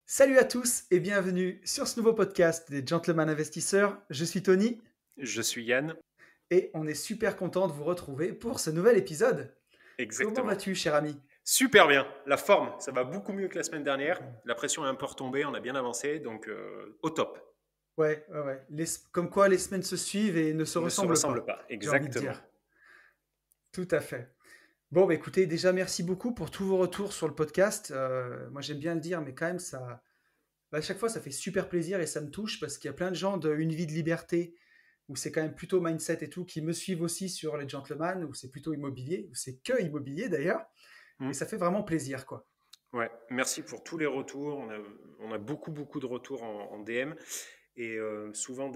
Salut à tous et bienvenue sur ce nouveau podcast des Gentlemen Investisseurs. Je suis Tony Je suis Yann, et on est super content de vous retrouver pour ce nouvel épisode. Comment exactement. vas-tu, cher ami? Super bien, la forme, ça va beaucoup mieux que la semaine dernière. La pression est un peu retombée, on a bien avancé, donc au top. Ouais, ouais, ouais. Comme quoi les semaines se suivent et ne se Ne se ressemblent ressemble pas, pas, j'ai envie de exactement. dire. Tout à fait. Bon, bah écoutez, déjà merci beaucoup pour tous vos retours sur le podcast. Moi j'aime bien le dire, mais quand même à chaque fois ça fait super plaisir et ça me touche parce qu'il y a plein de gens de Une vie de liberté où c'est quand même plutôt mindset et tout, qui me suivent aussi sur les gentlemen, où c'est plutôt immobilier, où c'est que immobilier d'ailleurs, et Hmm. ça fait vraiment plaisir, quoi. Ouais, merci pour tous les retours. On a beaucoup, beaucoup de retours en DM et souvent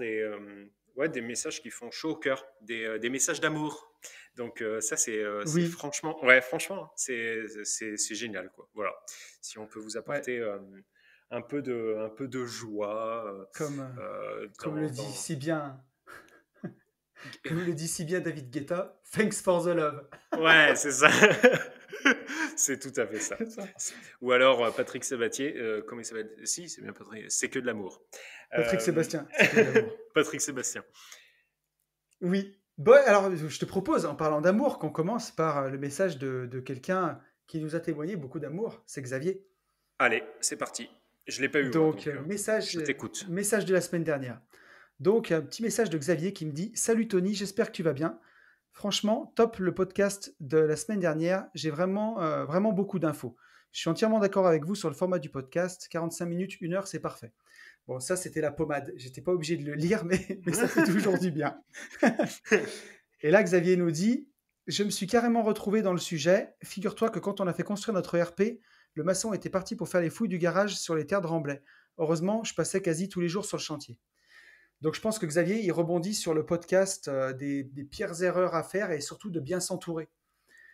ouais, des messages qui font chaud au cœur, des messages d'amour. Donc ça, c'est Oui, franchement, ouais, franchement, c'est génial, quoi. Voilà. Si on peut vous ouais, apporter un peu de joie comme, comme le dit dans... si bien, comme le dit si bien David Guetta, thanks for the love. Ouais, c'est ça. C'est tout à fait ça. C'est ça. Ou alors Patrick Sabatier, comment il s'appelle? Si, c'est bien Patrick, c'est que de l'amour. Patrick Euh, Sébastien, c'est que de l'amour. Patrick Sébastien. Oui. Bon, alors je te propose, en parlant d'amour, qu'on commence par le message de quelqu'un qui nous a témoigné beaucoup d'amour, c'est Xavier. Allez, c'est parti. Je l'ai pas eu, moi, Donc, donc je t'écoute. message de la semaine dernière. Donc, un petit message de Xavier qui me dit: Salut Tony, j'espère que tu vas bien. Franchement, top le podcast de la semaine dernière. J'ai vraiment beaucoup d'infos. Je suis entièrement d'accord avec vous sur le format du podcast. 45 minutes, 1 heure, c'est parfait. Bon, ça, c'était la pommade. J'étais pas obligé de le lire, mais ça fait toujours du bien. Et là, Xavier nous dit: Je me suis carrément retrouvé dans le sujet. Figure-toi que quand on a fait construire notre ERP, le maçon était parti pour faire les fouilles du garage sur les terres de Remblai. Heureusement, je passais quasi tous les jours sur le chantier. Donc je pense que Xavier, il rebondit sur le podcast des pires erreurs à faire et surtout de bien s'entourer.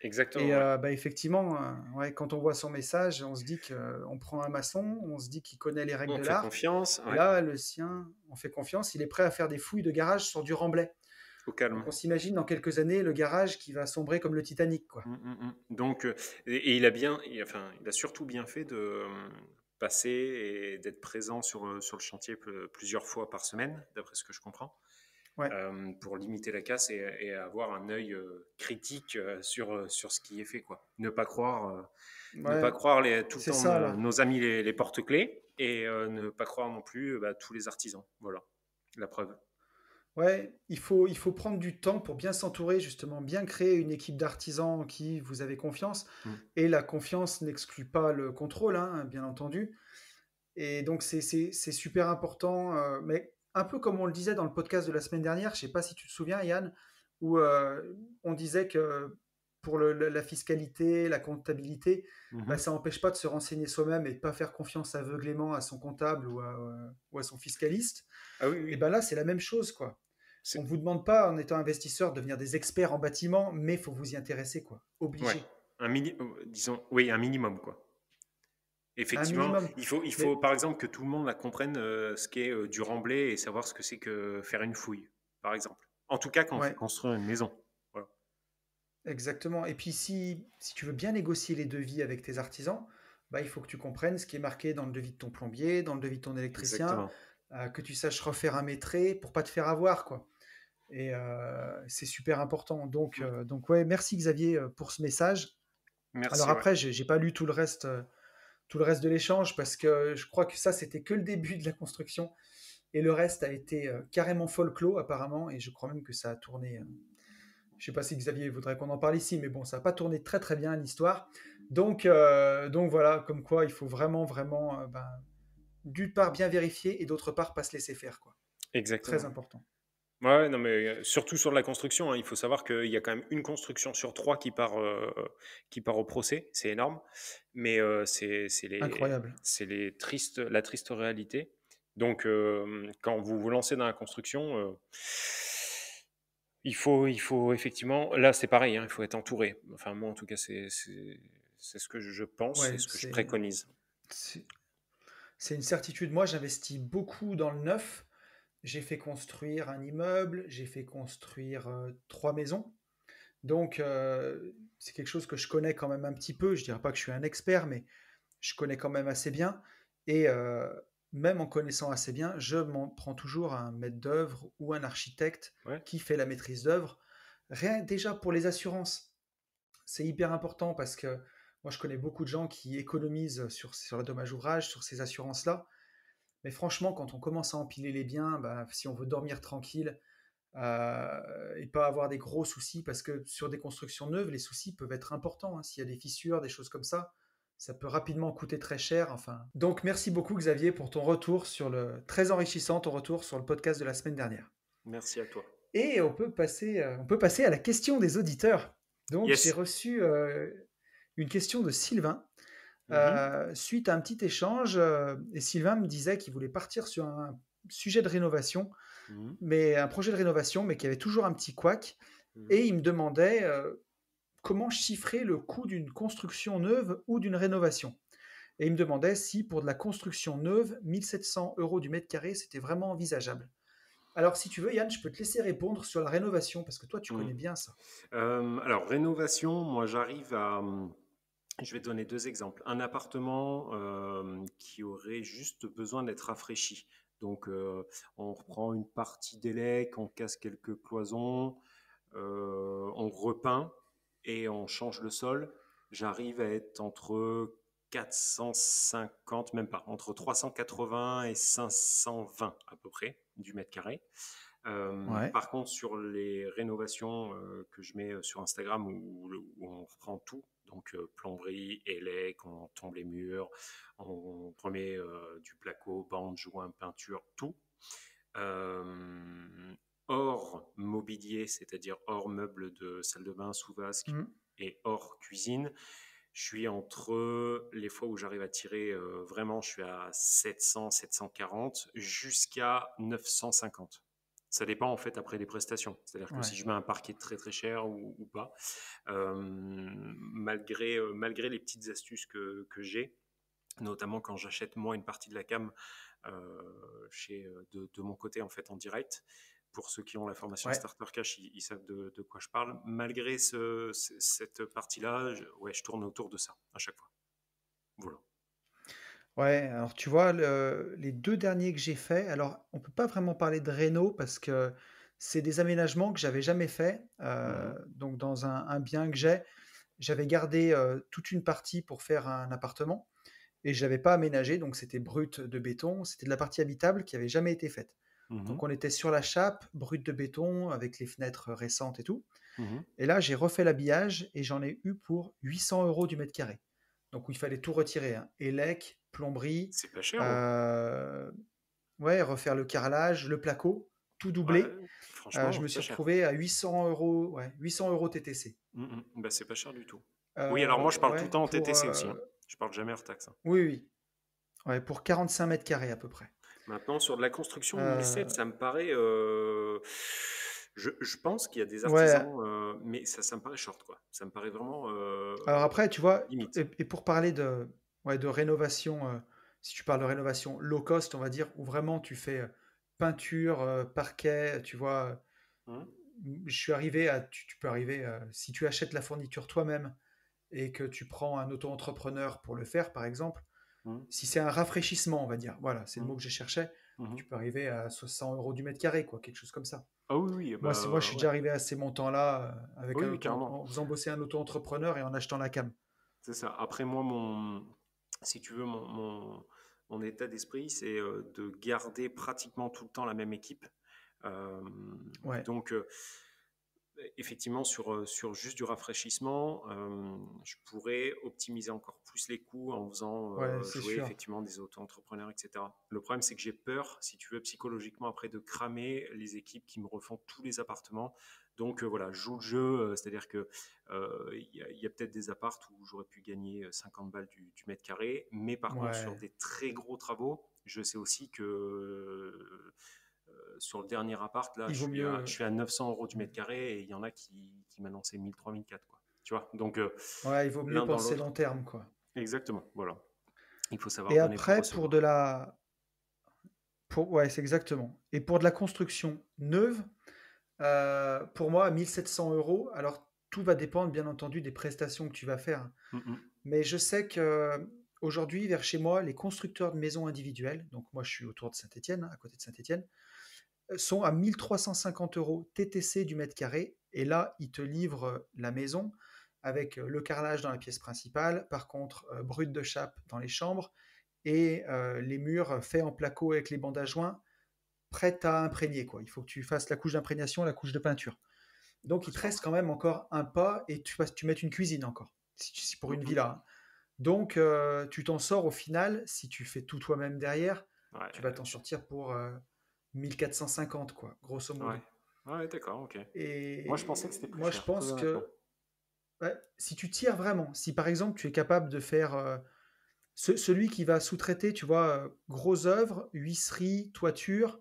Et Exactement, ouais. bah, effectivement, ouais, quand on voit son message, on se dit qu'on prend un maçon, on se dit qu'il connaît les règles On de fait l'art. confiance, Et ouais, là, le sien, on fait confiance, il est prêt à faire des fouilles de garage sur du Remblai. au calme. Donc on s'imagine dans quelques années le garage qui va sombrer comme le Titanic, quoi. Donc, et enfin, il a surtout bien fait de passer et d'être présent sur le chantier plusieurs fois par semaine, d'après ce que je comprends, Ouais, pour limiter la casse et avoir un œil critique sur ce qui est fait, quoi. Ne pas ouais, croire tout le c'est temps ça là. nos amis les porte-clés et ne pas croire non plus bah, tous les artisans. Voilà, la preuve. Ouais, il faut prendre du temps pour bien s'entourer, justement, bien créer une équipe d'artisans en qui vous avez confiance. Mm. Et la confiance n'exclut pas le contrôle, hein, bien entendu. Et donc, c'est super important. Mais un peu comme on le disait dans le podcast de la semaine dernière, je ne sais pas si tu te souviens, Yann, où on disait que pour la fiscalité, la comptabilité, bah, Mhm. ça n'empêche pas de se renseigner soi-même et de ne pas faire confiance aveuglément à son comptable ou à son fiscaliste. Ah oui, Et oui. ben là, c'est la même chose, quoi. On C'est... ne vous demande pas, en étant investisseur, de devenir des experts en bâtiment, mais il faut vous y intéresser, quoi. Ouais, Obligé. disons, oui, un minimum, quoi. Un Effectivement, minimum. il faut Mais par exemple que tout le monde la comprenne ce qu'est du remblai et savoir ce que c'est que faire une fouille, par exemple. En tout cas, quand on fait ouais, construire une maison. Voilà. exactement. Et puis si tu veux bien négocier les devis avec tes artisans, bah, il faut que tu comprennes ce qui est marqué dans le devis de ton plombier, dans le devis de ton électricien, Exactement. que tu saches refaire un métré pour pas te faire avoir, quoi. Et c'est super important. Donc, Mm. ouais, merci Xavier pour ce message. Alors Merci, ouais. après, j'ai pas lu tout le reste de l'échange parce que je crois que ça, c'était que le début de la construction. Et le reste a été carrément folklore apparemment. Et je crois même que ça a tourné. Je ne sais pas si Xavier voudrait qu'on en parle ici, mais bon, ça n'a pas tourné très très bien l'histoire. Donc voilà, comme quoi il faut vraiment, ben, d'une part bien vérifier et d'autre part pas se laisser faire, quoi. Très Exactement. important. Ouais, non, mais surtout sur la construction, hein, il faut savoir qu'il y a quand même une construction sur trois qui part au procès. C'est énorme. Mais Incroyable. la triste réalité. Donc, quand vous vous lancez dans la construction, il faut effectivement, là c'est pareil, hein, il faut être entouré. Enfin, moi en tout cas, c'est ce que je pense et Ouais, ce que je préconise. c'est c'est une certitude. Moi, j'investis beaucoup dans le neuf. J'ai fait construire un immeuble, j'ai fait construire 3 maisons. Donc, c'est quelque chose que je connais quand même un petit peu. Je ne dirais pas que je suis un expert, mais je connais quand même assez bien. Et même en connaissant assez bien, je m'en prends toujours à un maître d'œuvre ou un architecte Ouais. qui fait la maîtrise d'œuvre. Rien déjà pour les assurances, c'est hyper important parce que moi je connais beaucoup de gens qui économisent sur le dommage ouvrage, sur ces assurances-là. Mais franchement, quand on commence à empiler les biens, bah, si on veut dormir tranquille et pas avoir des gros soucis, parce que sur des constructions neuves, les soucis peuvent être importants, hein. S'il y a des fissures, des choses comme ça peut rapidement coûter très cher. Enfin, donc merci beaucoup Xavier pour ton retour sur le très enrichissant ton retour sur le podcast de la semaine dernière. Merci à toi. Et on peut passer à la question des auditeurs. Donc j'ai Yes. reçu une question de Sylvain Mhm. suite à un petit échange. Et Sylvain me disait qu'il voulait partir sur un sujet de rénovation, Mhm. mais un projet de rénovation, mais qui avait toujours un petit couac. Mhm. Et il me demandait comment chiffrer le coût d'une construction neuve ou d'une rénovation. Et il me demandait si pour de la construction neuve, 1 700 € du mètre carré, c'était vraiment envisageable. Alors si tu veux, Yann, je peux te laisser répondre sur la rénovation, parce que toi, tu Mhm. connais bien ça. Alors, rénovation, moi j'arrive à... Je vais te donner deux exemples. Un appartement qui aurait juste besoin d'être rafraîchi. Donc, on reprend une partie des lecs, on casse quelques cloisons, on repeint et on change le sol. J'arrive à être entre 450, même pas, entre 380 et 520 à peu près du mètre carré. Ouais. Par contre, sur les rénovations que je mets sur Instagram où on reprend tout, donc plomberie, élec, on tombe les murs, on remet du placo, bande, joint, peinture, tout. Euh, Hors mobilier, c'est-à-dire hors meubles de salle de bain, sous vasque Mhm. et hors cuisine, je suis entre les fois où j'arrive à tirer vraiment, je suis à 700, 740 jusqu'à 950. Ça dépend en fait après les prestations. C'est-à-dire que si Ouais. je mets un parquet très très cher ou pas, malgré les petites astuces que j'ai, notamment quand j'achète moi une partie de la cam de mon côté en fait en direct. Pour ceux qui ont la formation Ouais. Starter Cash, ils savent de quoi je parle. Malgré cette partie-là, ouais, je tourne autour de ça à chaque fois. Voilà. Ouais, alors tu vois, les 2 derniers que j'ai faits, alors on peut pas vraiment parler de réno parce que c'est des aménagements que j'avais jamais faits. Mhm. Donc dans un bien que j'avais gardé toute une partie pour faire un appartement et je l'avais pas aménagé, donc c'était brut de béton. C'était de la partie habitable qui avait jamais été faite. Mhm. Donc on était sur la chape, brut de béton, avec les fenêtres récentes et tout. Mhm. Et là, j'ai refait l'habillage et j'en ai eu pour 800 € du mètre carré. Donc, où il fallait tout retirer, hein. Élec, plomberie, C'est pas cher, hein. euh, ouais, refaire le carrelage, le placo, tout Ouais, doublé. franchement, Je me c'est pas suis cher. retrouvé à 800 €, ouais, 800 € TTC. Mhm. Bah, c'est pas cher du tout. Oui, alors moi, je parle tout le Ouais, temps en pour. TTC aussi, hein. Je parle jamais hors taxe, hein. Oui, oui. Ouais, pour 45 mètres carrés à peu près. Maintenant, sur de la construction 1007, Euh, ça me paraît. Je pense qu'il y a des artisans, ouais. mais ça me paraît short, quoi. Ça me paraît vraiment Alors après, tu vois, limite. et pour parler ouais, de rénovation, si tu parles de rénovation low cost, on va dire, où vraiment tu fais peinture, parquet, tu vois, Hein. je suis arrivé à, tu peux arriver, si tu achètes la fourniture toi-même et que tu prends un auto-entrepreneur pour le faire, par exemple, Hein. si c'est un rafraîchissement, on va dire, voilà, c'est le Hein. mot que je cherchais, Mhm. tu peux arriver à 60 € du mètre carré, quoi, quelque chose comme ça. Ah oui, oui, Moi, je bah suis ouais. déjà arrivé à ces montants-là avec Oui, oui, carrément. en faisant bosser un auto-entrepreneur et en achetant la cam. C'est ça. Après, moi, si tu veux, mon état d'esprit, c'est de garder pratiquement tout le temps la même équipe. Euh, Ouais, donc, effectivement, sur juste du rafraîchissement, je pourrais optimiser encore plus les coûts en faisant ouais, c'est jouer sûr. effectivement des auto-entrepreneurs, etc. Le problème, c'est que j'ai peur, si tu veux, psychologiquement après, de cramer les équipes qui me refont tous les appartements. Donc voilà, je joue le jeu, c'est-à-dire que il y a peut-être des apparts où j'aurais pu gagner 50 balles du mètre carré, mais par contre, sur Ouais. des très gros travaux, je sais aussi que sur le dernier appart, là, Il vaut je mieux. suis à 900 € du mètre carré et il y en a qui m'annonçaient 1000, 3000, 4, quoi. Tu vois, donc Ouais, il vaut mieux l'un dans penser l'autre. long terme, quoi. Exactement, voilà. Il faut savoir Et donner pour après, pour recevoir. de la. Ouais, c'est exactement. Et pour de la construction neuve, pour moi, 1 700 €, alors tout va dépendre, bien entendu, des prestations que tu vas faire. Mm, mm. Mais je sais que aujourd'hui, vers chez moi, les constructeurs de maisons individuelles, donc moi je suis autour de Saint-Étienne, à côté de Saint-Étienne, sont à 1 350 € TTC du mètre carré. Et là, ils te livrent la maison avec le carrelage dans la pièce principale, par contre, brut de chape dans les chambres, et les murs faits en placo avec les bandes à joints, prêtes à imprégner, quoi. Il faut que tu fasses la couche d'imprégnation, la couche de peinture. Donc, il te reste quand même encore un pas et tu mets une cuisine encore, si pour une Mhm. villa, hein. Donc, tu t'en sors au final, si tu fais tout toi-même derrière, Ouais, tu vas t'en sortir pour 1 450, quoi, grosso ouais. modo. Ouais, d'accord, ok. Moi, je pensais que Et c'était plus moi, je cher, très pense honnêtement. que ouais, si tu tires vraiment, si par exemple tu es capable de faire celui qui va sous-traiter, tu vois, gros œuvres, huisserie, toiture,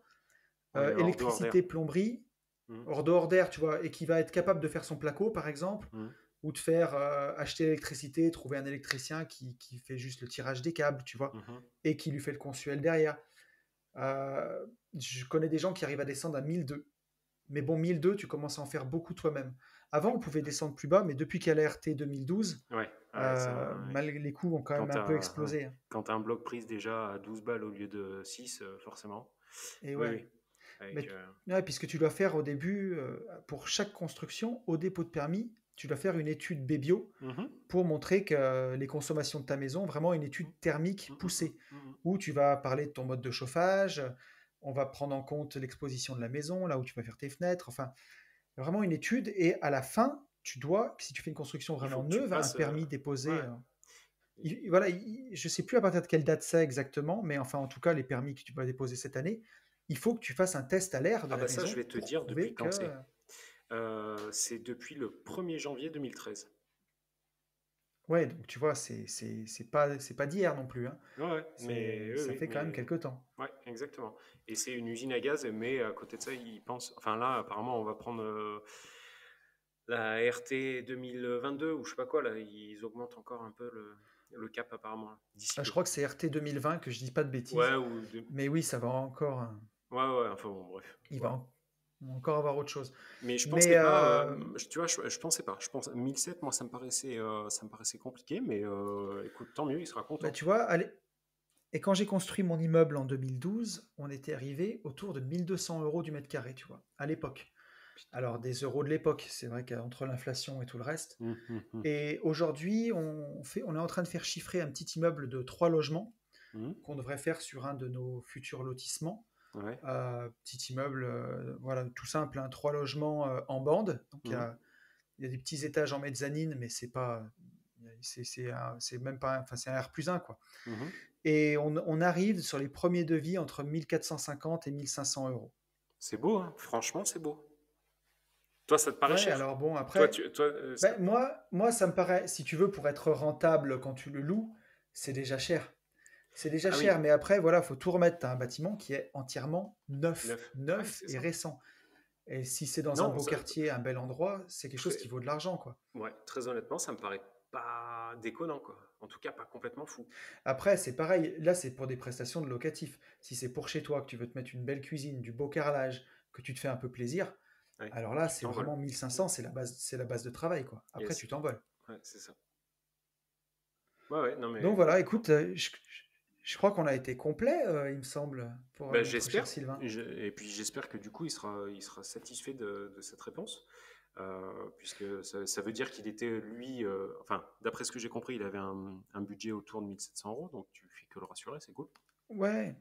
Ouais, hors de hors d'air. électricité, plomberie, Mhm. hors dehors d'air, tu vois, et qui va être capable de faire son placo, par exemple, Mhm. ou de faire acheter l'électricité, trouver un électricien qui fait juste le tirage des câbles, tu vois, Mhm. et qui lui fait le consuel derrière. Je connais des gens qui arrivent à descendre à 1002. Mais bon, 1002, tu commences à en faire beaucoup toi-même. Avant, on pouvait descendre plus bas, mais depuis qu'il y a la RT 2012, Ouais, ouais, ça va. Ouais. malgré les coûts ont quand Quand même tu un peu as, explosé, hein. quand t'as un bloc prise déjà à 12 balles au lieu de 6, forcément. Et Oui, ouais. oui. Avec, Mais ouais, puisque tu dois faire au début, pour chaque construction, au dépôt de permis, tu dois faire une étude BBIO mhm. pour montrer que les consommations de ta maison, vraiment une étude thermique Mhm, mhm, poussée, mhm. où tu vas parler de ton mode de chauffage, on va prendre en compte l'exposition de la maison, là où tu vas faire tes fenêtres, enfin, vraiment une étude. Et à la fin, tu dois, si tu fais une construction Il faut vraiment que tu neuve, un passes. permis déposé. Ouais. Voilà, je ne sais plus à partir de quelle date c'est exactement, mais enfin, en tout cas, les permis que tu vas déposer cette année, il faut que tu fasses un test à l'air de Ah la bah ça, je maison vais te pour dire depuis prouver quand que. c'est. C'est depuis le 1er janvier 2013. Ouais, donc tu vois, c'est pas d'hier non plus, hein. Ouais, ouais, mais oui, Ça oui, fait quand même mais quelques temps. ouais, exactement. Et c'est une usine à gaz, mais à côté de ça, ils pensent. Enfin là, apparemment, on va prendre la RT 2022 ou je sais pas quoi. Là, ils augmentent encore un peu le cap apparemment là, d'ici Je peu. crois que c'est RT 2020, que je dis pas de Ouais, bêtises, ou mais oui, ça va encore, ouais, ouais. Enfin bon, bref, il va voilà. encore avoir autre chose. Mais je Mais pensais pas, tu vois, je pensais pas. Je pense 1007, moi, ça me paraissait compliqué, mais écoute, tant mieux, il sera bah, content. tu vois, allez, et quand j'ai construit mon immeuble en 2012, on était arrivé autour de 1 200 € du mètre carré, tu vois, à l'époque. Putain. Alors, des euros de l'époque, c'est vrai qu'entre l'inflation et tout le reste. Hum, hum, hum. Et aujourd'hui, on est en train de faire chiffrer un petit immeuble de 3 logements Hum. qu'on devrait faire sur un de nos futurs lotissements. Ouais. Petit immeuble, voilà, tout simple, hein, 3 logements en bande. Donc Hum. il y a des petits étages en mezzanine, mais c'est pas, c'est même pas, enfin c'est un R+1 quoi. Mhm. Et on arrive sur les premiers devis entre 1 450 et 1 500 €. C'est beau, hein. Franchement, c'est beau. Toi, ça te paraît Ouais, cher? alors bon, Toi, après, ça... ben, moi, ça me paraît, si tu veux, pour être rentable quand tu le loues, c'est déjà cher. C'est déjà Ah oui, cher, mais après, voilà, faut tout remettre. Tu as un bâtiment qui est entièrement neuf, neuf. Ouais, neuf c'est et ça. récent. Et si c'est dans un Non, beau quartier, un bel endroit, c'est quelque chose très, qui vaut de l'argent, quoi. ouais, très honnêtement, ça me paraît pas déconnant, quoi. En tout cas, pas complètement fou. Après, c'est pareil, là, c'est pour des prestations de locatif. Si c'est pour chez toi, que tu veux te mettre une belle cuisine, du beau carrelage, que tu te fais un peu plaisir, Ouais, alors là, tu c'est t'envoles, vraiment effectivement. 1 500, c'est la base de travail, quoi. Après, Yes. tu t'envoles. Ouais, c'est ça. Ouais, ouais, non, Donc mais voilà, écoute, je crois qu'on a été complet, il me semble, pour ben, notre cher j'espère. Sylvain. Et puis j'espère que du coup, il sera satisfait de cette réponse. Puisque ça veut dire qu'il était, lui, enfin, d'après ce que j'ai compris, il avait un budget autour de 1 700 €, donc tu fais que le rassurer, c'est cool. Ouais,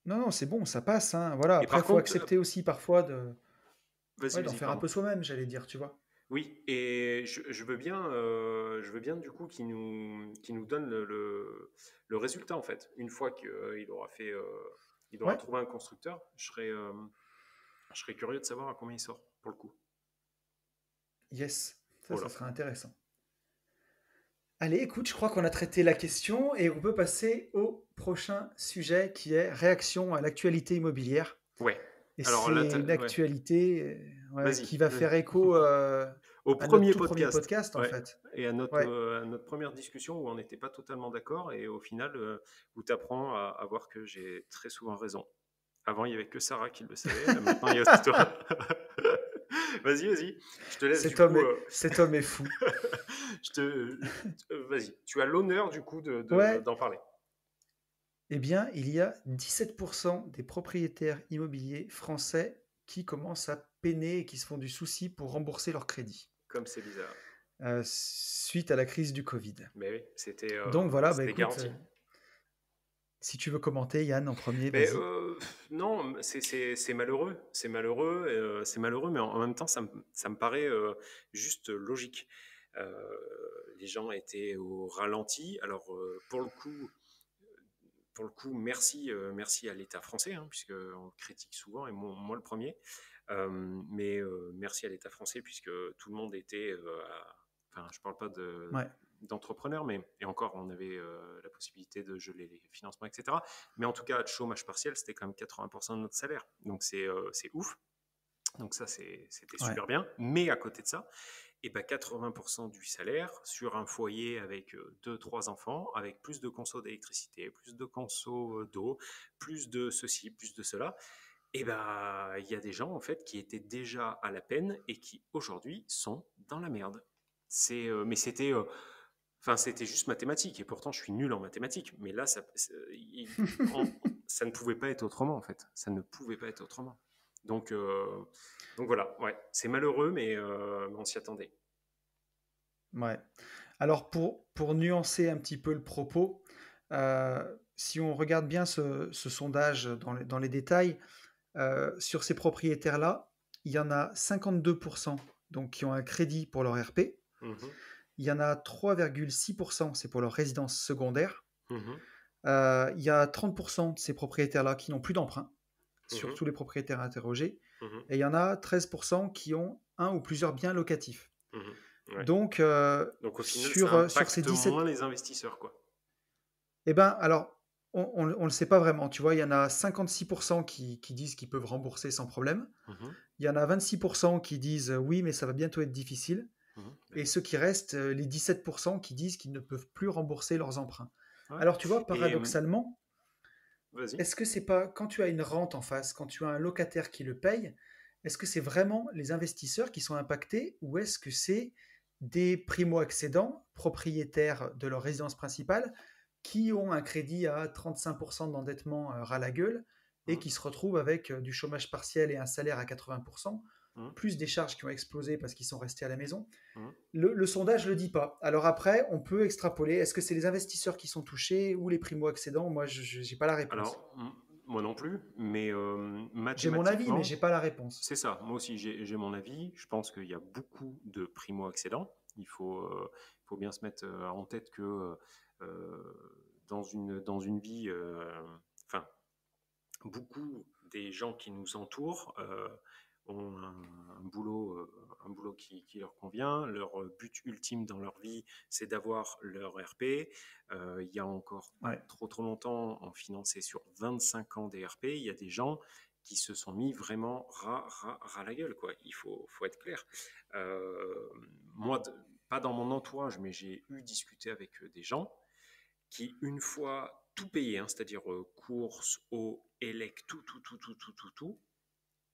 non, non, c'est bon, ça passe, hein. Voilà, Et après, par il faut contre, accepter aussi parfois vas-y, ouais, d'en vas-y, faire un pardon. peu soi-même, j'allais dire, tu vois. Oui, et je veux bien du coup qu'il nous donne le résultat en fait. Une fois qu'il aura fait, il aura Ouais, trouvé un constructeur, je serais curieux de savoir à combien il sort pour le coup. yes, ça Voilà. sera intéressant. Allez, écoute, je crois qu'on a traité la question et on peut passer au prochain sujet qui est réaction à l'actualité immobilière. Ouais. Et Alors là, c'est une ouais. actualité ouais, Vas-y. qui va faire écho Au à notre premier tout premier podcast. podcast, en Ouais. fait. Et Ouais, à notre première discussion où on n'était pas totalement d'accord, et au final, où tu apprends à voir que j'ai très souvent raison. Avant, il n'y avait que Sarah qui le savait. Là, maintenant, il y a aussi toi. Vas-y, vas-y. Je te laisse du cet homme coup. est, cet homme est fou. Vas-y. Tu as l'honneur du coup Ouais, d'en parler. Eh bien, il y a 17% des propriétaires immobiliers français qui commencent à peiner et qui se font du souci pour rembourser leur crédit, Comme c'est bizarre. suite à la crise du Covid. Mais oui, Donc voilà, bah c'était écoute, garanti. si tu veux commenter, Yann, en premier, Mais vas-y. non, c'est malheureux. C'est malheureux, mais en même temps, ça me paraît juste logique. Les gens étaient au ralenti. Alors, pour le coup, merci à l'État français, hein, puisque on le critique souvent, et moi le premier. Mais merci à l'État français, puisque tout le monde était, enfin, je parle pas Ouais, d'entrepreneurs, mais et encore, on avait la possibilité de geler les financements, etc. Mais en tout cas, le chômage partiel, c'était quand même 80% de notre salaire, donc c'est ouf. Donc ça, c'était ouais. super bien. Mais à côté de ça, et ben 80% du salaire sur un foyer avec 2-3 enfants, avec plus de conso d'électricité, plus de conso d'eau, plus de ceci, plus de cela, et ben il y a des gens en fait qui étaient déjà à la peine et qui aujourd'hui sont dans la merde. Mais enfin c'était juste mathématique, et pourtant je suis nul en mathématiques. Mais là ça ne pouvait pas être autrement en fait. Ça ne pouvait pas être autrement. Donc euh, donc voilà, ouais, c'est malheureux, mais on s'y attendait. Ouais. Alors pour nuancer un petit peu le propos, si on regarde bien ce sondage dans les détails, sur ces propriétaires-là, il y en a 52% donc, qui ont un crédit pour leur RP. Mhm, Il y en a 3,6%, c'est pour leur résidence secondaire. mhm, Il y a 30% de ces propriétaires-là qui n'ont plus d'emprunt, sur mhm, tous les propriétaires interrogés. mhm, Et il y en a 13% qui ont un ou plusieurs biens locatifs. mhm. Ouais. Donc, Donc au final, ça sur ces impacte 17... moins les investisseurs, quoi. Eh bien, alors, on ne le sait pas vraiment. Tu vois, il y en a 56% qui disent qu'ils peuvent rembourser sans problème. Mhm, Il y en a 26% qui disent oui, mais ça va bientôt être difficile. mhm. Bah Et oui. ceux qui restent, les 17% qui disent qu'ils ne peuvent plus rembourser leurs emprunts. Ouais. Alors, tu vois, Et paradoxalement, vas-y. est-ce que c'est pas, quand tu as une rente en face, quand tu as un locataire qui le paye, est-ce que c'est vraiment les investisseurs qui sont impactés ou est-ce que c'est des primo-accédants, propriétaires de leur résidence principale, qui ont un crédit à 35% d'endettement ras la gueule et Mhm, qui se retrouvent avec du chômage partiel et un salaire à 80%, mhm, plus des charges qui ont explosé parce qu'ils sont restés à la maison. mhm. Le sondage ne le dit pas. Alors après, on peut extrapoler. Est-ce que c'est les investisseurs qui sont touchés ou les primo-accédants? Moi, je n'ai pas la réponse. Alors, moi non plus, mais J'ai mon avis, mais mathématiquement, j'ai pas la réponse. c'est ça. Moi aussi, j'ai mon avis. Je pense qu'il y a beaucoup de primo-accédants. Il faut bien se mettre en tête que dans une vie, enfin, beaucoup des gens qui nous entourent ont un boulot qui leur convient. Leur but ultime dans leur vie, c'est d'avoir leur RP. Il y a encore pas Ouais. trop longtemps, on finançait sur 25 ans des RP. Il y a des gens qui se sont mis vraiment ras la gueule, quoi. Faut être clair. Euh, moi, pas dans mon entourage, mais j'ai eu discuté avec des gens qui, une fois tout payé, hein, c'est-à-dire courses, eau, élec, tout,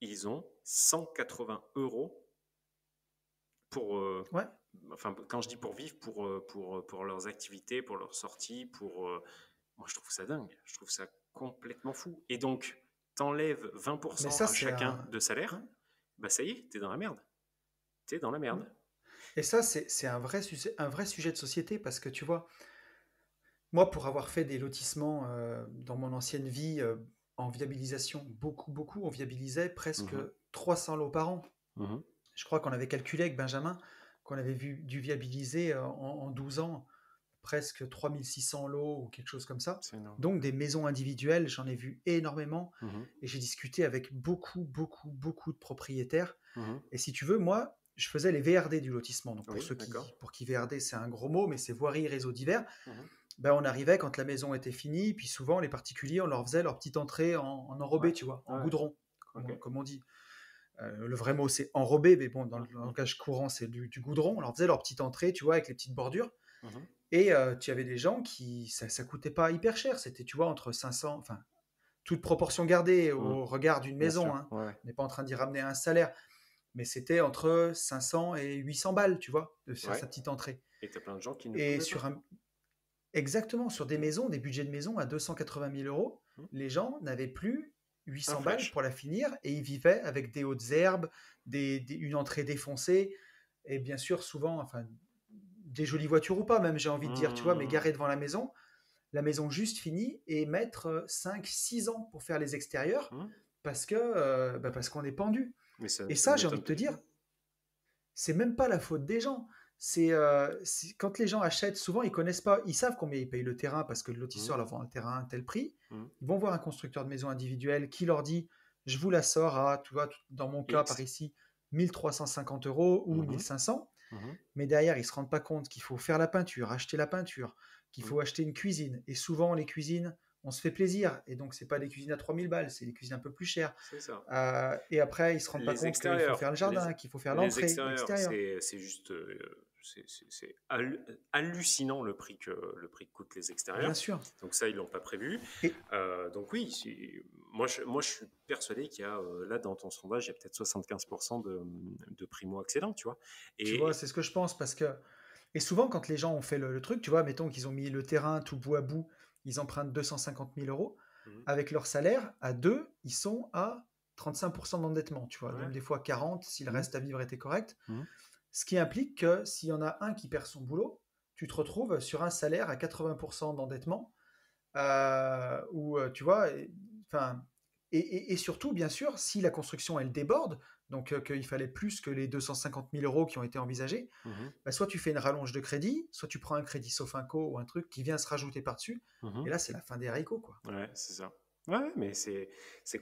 ils ont 180 € pour, Ouais. enfin, quand je dis pour vivre, pour leurs activités, pour leurs sorties, moi je trouve ça dingue, je trouve ça complètement fou. Et donc, t'enlèves Mais 20% ça, à c'est chacun un. de Ouais. salaire, bah ça y est, t'es dans la merde. T'es dans la Mm. merde. Et ça, c'est un vrai sujet de société parce que tu vois, moi, pour avoir fait des lotissements dans mon ancienne vie en viabilisation, beaucoup, on viabilisait presque Mhm, 300 lots par an. mhm. Je crois qu'on avait calculé avec Benjamin qu'on avait dû viabiliser en 12 ans presque 3600 lots ou quelque chose comme ça. C'est énorme. Donc des maisons individuelles, j'en ai vu énormément Mhm, et j'ai discuté avec beaucoup de propriétaires. mhm. Et si tu veux, moi, je faisais les VRD du lotissement. Donc Oui, d'accord. pour qui VRD c'est un gros mot, mais c'est voirie réseau divers. Mhm. Ben, on arrivait quand la maison était finie, puis souvent les particuliers, on leur faisait leur petite entrée en Ouais, enrobé, tu vois, en ouais, goudron, ok. comme on dit. Le vrai mot c'est enrobé, mais bon, dans le Mhm, langage courant c'est du goudron. On leur faisait leur petite entrée, tu vois, avec les petites bordures. mhm. Et tu avais des gens qui, ça coûtait pas hyper cher. C'était, tu vois, entre 500, enfin, toute proportion gardée Mmh. au regard d'une Bien maison. sûr, Hein. ouais, ouais. On n'est pas en train d'y ramener un salaire. Mais c'était entre 500 et 800 balles, tu vois, sur Ouais, sa petite entrée. et tu as plein de gens qui ne Et pouvaient sur pas. un, exactement, sur des maisons, des budgets de maison à 280 000 euros, Hmm. les gens n'avaient plus Un 800 balles flash. pour la finir et ils vivaient avec des hautes herbes, une entrée défoncée et bien sûr, souvent, enfin, des jolies voitures ou pas, même, j'ai envie de dire, tu vois, mais Hmm. garées devant la maison juste finie et mettre 5, 6 ans pour faire les extérieurs Hmm. parce qu'on est pendu. Mais Et ça ça, ne j'ai envie m'étonne de pas te du dire, tout. c'est même pas la faute des gens. Quand les gens achètent, souvent ils connaissent pas, ils savent combien ils payent le terrain parce que le Hmm. lotisseur leur vend un terrain à un tel prix. Hmm. Ils vont voir un constructeur de maison individuelle qui leur dit je vous la sors à, tu vois, dans mon cas par X. ici, 1 350 € ou Mhm. 1 500. Mhm. Mais derrière, ils ne se rendent pas compte qu'il faut faire la peinture, acheter la peinture, qu'il Mhm. faut acheter une cuisine. Et souvent, les cuisines, on se fait plaisir. Et donc, c'est pas des cuisines à 3000 balles, c'est des cuisines un peu plus chères. C'est ça. Et après, ils ne se rendent pas Les compte qu'il faut extérieurs, faire le jardin, qu'il faut faire les l'entrée, extérieurs, l'extérieur. c'est juste, c'est hallucinant le prix que coûtent les Bien extérieurs. sûr. Donc ça, ils l'ont pas prévu. Et Donc oui, moi je suis persuadé qu'il y a là dans ton sondage, il y a peut-être 75% de primo-accédants, tu vois. tu vois, Et c'est ce que je pense parce que. Et souvent, quand les gens ont fait le truc, tu vois, mettons qu'ils ont mis le terrain tout bout à bout, ils empruntent 250 000 € Mhm. avec leur salaire, à deux, ils sont à 35% d'endettement, tu vois, même Ouais. des fois 40 si le Mhm. reste à vivre était correct. Mhm. Ce qui implique que s'il y en a un qui perd son boulot, tu te retrouves sur un salaire à 80% d'endettement, ou tu vois, enfin, et surtout, bien sûr, si la construction elle déborde, donc qu'il fallait plus que les 250 000 € qui ont été envisagés, Mhm. bah, soit tu fais une rallonge de crédit, soit tu prends un crédit Sofinco ou un truc qui vient se rajouter par-dessus, Mhm. et là c'est la fin des haricots, quoi. Ouais, c'est ça. Ouais, mais c'est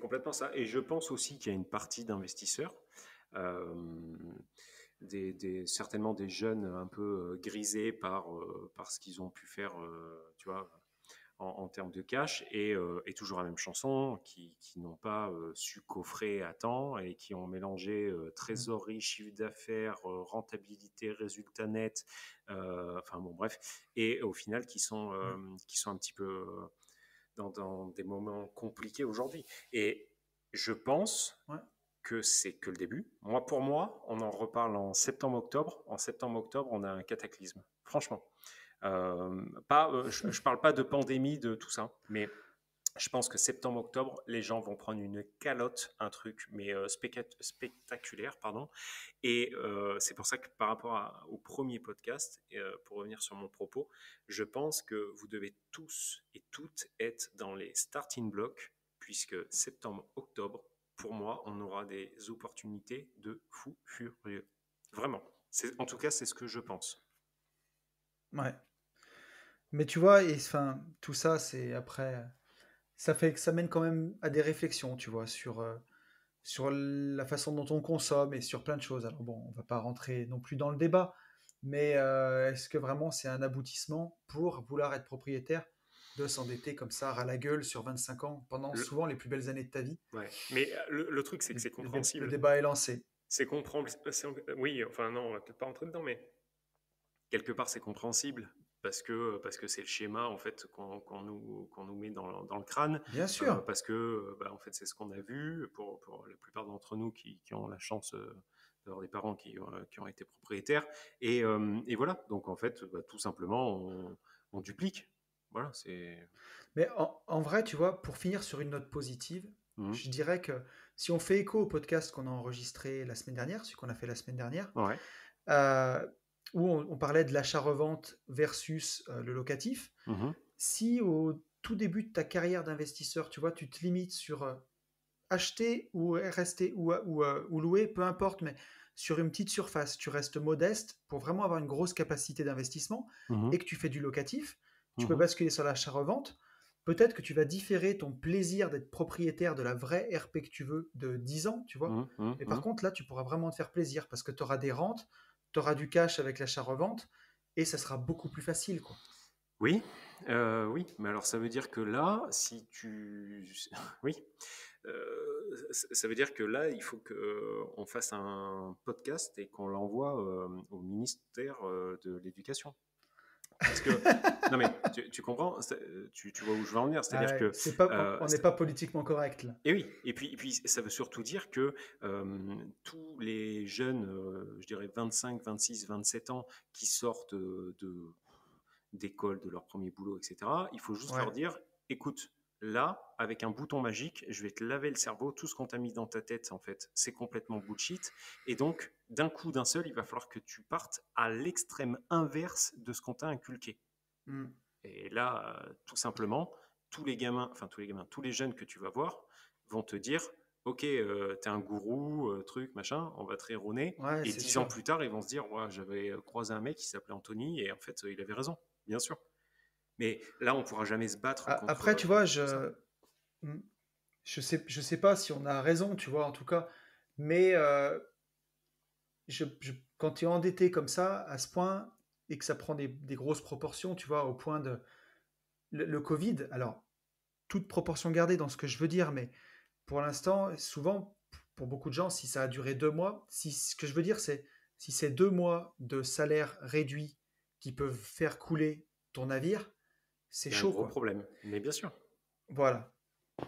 complètement ça. Et je pense aussi qu'il y a une partie d'investisseurs, euh, certainement des jeunes un peu grisés par ce qu'ils ont pu faire, tu vois, en termes de cash, et toujours la même chanson, qui n'ont pas su coffrer à temps et qui ont mélangé Mm. trésorerie, chiffre d'affaires, rentabilité, résultat net, enfin bon, bref, et au final Ouais. qui sont un petit peu dans des moments compliqués aujourd'hui. Et je pense Ouais. que c'est que le début. Moi, pour moi, on en reparle en septembre-octobre. En septembre-octobre, on a un cataclysme. Franchement. Je ne parle pas de pandémie, de tout ça, mais je pense que septembre-octobre, les gens vont prendre une calotte, un truc, mais spectaculaire, pardon. Et c'est pour ça que par rapport au premier podcast, pour revenir sur mon propos, je pense que vous devez tous et toutes être dans les starting blocks, puisque septembre-octobre, pour moi, on aura des opportunités de fou furieux. Vraiment. En tout cas, c'est ce que je pense. Ouais. Mais tu vois, et enfin, tout ça, c'est après, ça fait que ça mène quand même à des réflexions, tu vois, sur la façon dont on consomme et sur plein de choses. Alors bon, on va pas rentrer non plus dans le débat, mais est-ce que vraiment c'est un aboutissement pour vouloir être propriétaire de s'endetter comme ça, ras la gueule, sur 25 ans, pendant Le- souvent les plus belles années de ta vie? ouais. Mais le truc, c'est que c'est Le compréhensible. débat est lancé. C'est compréhensible. Oui, enfin non, on va peut-être pas rentrer dedans, mais quelque part c'est compréhensible parce que c'est le schéma en fait qu'on nous met dans le crâne, Bien sûr. parce que bah, en fait c'est ce qu'on a vu pour la plupart d'entre nous qui ont la chance d'avoir des parents qui ont été propriétaires, et voilà, donc en fait bah, tout simplement on duplique, voilà, c'est. Mais en vrai, tu vois, pour finir sur une note positive, Mhm. je dirais que si on fait écho au podcast qu'on a enregistré la semaine dernière, celui qu'on a fait la semaine dernière, Ouais. euh, où on parlait de l'achat-revente versus le locatif, Mhm. si au tout début de ta carrière d'investisseur, tu vois, tu te limites sur acheter ou rester ou louer, peu importe, mais sur une petite surface, tu restes modeste pour vraiment avoir une grosse capacité d'investissement Mhm. et que tu fais du locatif, tu peux Mhm. basculer sur l'achat-revente. Peut-être que tu vas différer ton plaisir d'être propriétaire de la vraie RP que tu veux de 10 ans, tu vois. Mhm. Mhm. Mais par Mhm. contre, là, tu pourras vraiment te faire plaisir parce que tu auras des rentes, tu auras du cash avec l'achat-revente et ça sera beaucoup plus facile, quoi. Oui, oui, mais alors ça veut dire que là, si tu... Oui, ça veut dire que là, il faut qu'on fasse un podcast et qu'on l'envoie au ministère de l'Éducation. Parce que, non mais, tu comprends, tu vois où je veux en venir, c'est-à-dire Ouais, que... c'est pas, euh, on n'est pas politiquement correct là. et oui, et puis ça veut surtout dire que tous les jeunes, je dirais 25, 26, 27 ans, qui sortent d'école, de leur premier boulot, etc. Il faut juste Ouais. leur dire, écoute, là, avec un bouton magique, je vais te laver le cerveau. Tout ce qu'on t'a mis dans ta tête, en fait, c'est complètement bullshit. Et donc, d'un coup, d'un seul, il va falloir que tu partes à l'extrême inverse de ce qu'on t'a inculqué. Mm. Et là, tout simplement, tous les jeunes que tu vas voir vont te dire, ok, t'es un gourou, truc, machin, on va te rire au nez. Ouais, Et c'est 10 ans sûr. plus tard, ils vont se dire, ouais, j'avais croisé un mec qui s'appelait Anthony, et en fait, il avait raison, bien sûr. Mais là, on pourra jamais se battre Après, tu vois, contre ça. mm, je sais pas si on a raison, tu vois, en tout cas, mais quand tu es endetté comme ça, à ce point, et que ça prend des grosses proportions, tu vois, au point de. Le Covid, alors, toute proportion gardée dans ce que je veux dire, mais pour l'instant, souvent, pour beaucoup de gens, si ça a duré 2 mois, si ce que je veux dire, c'est si c'est 2 mois de salaire réduit qui peuvent faire couler ton navire, c'est Il y a un chaud, gros quoi. problème. Mais bien sûr, Voilà,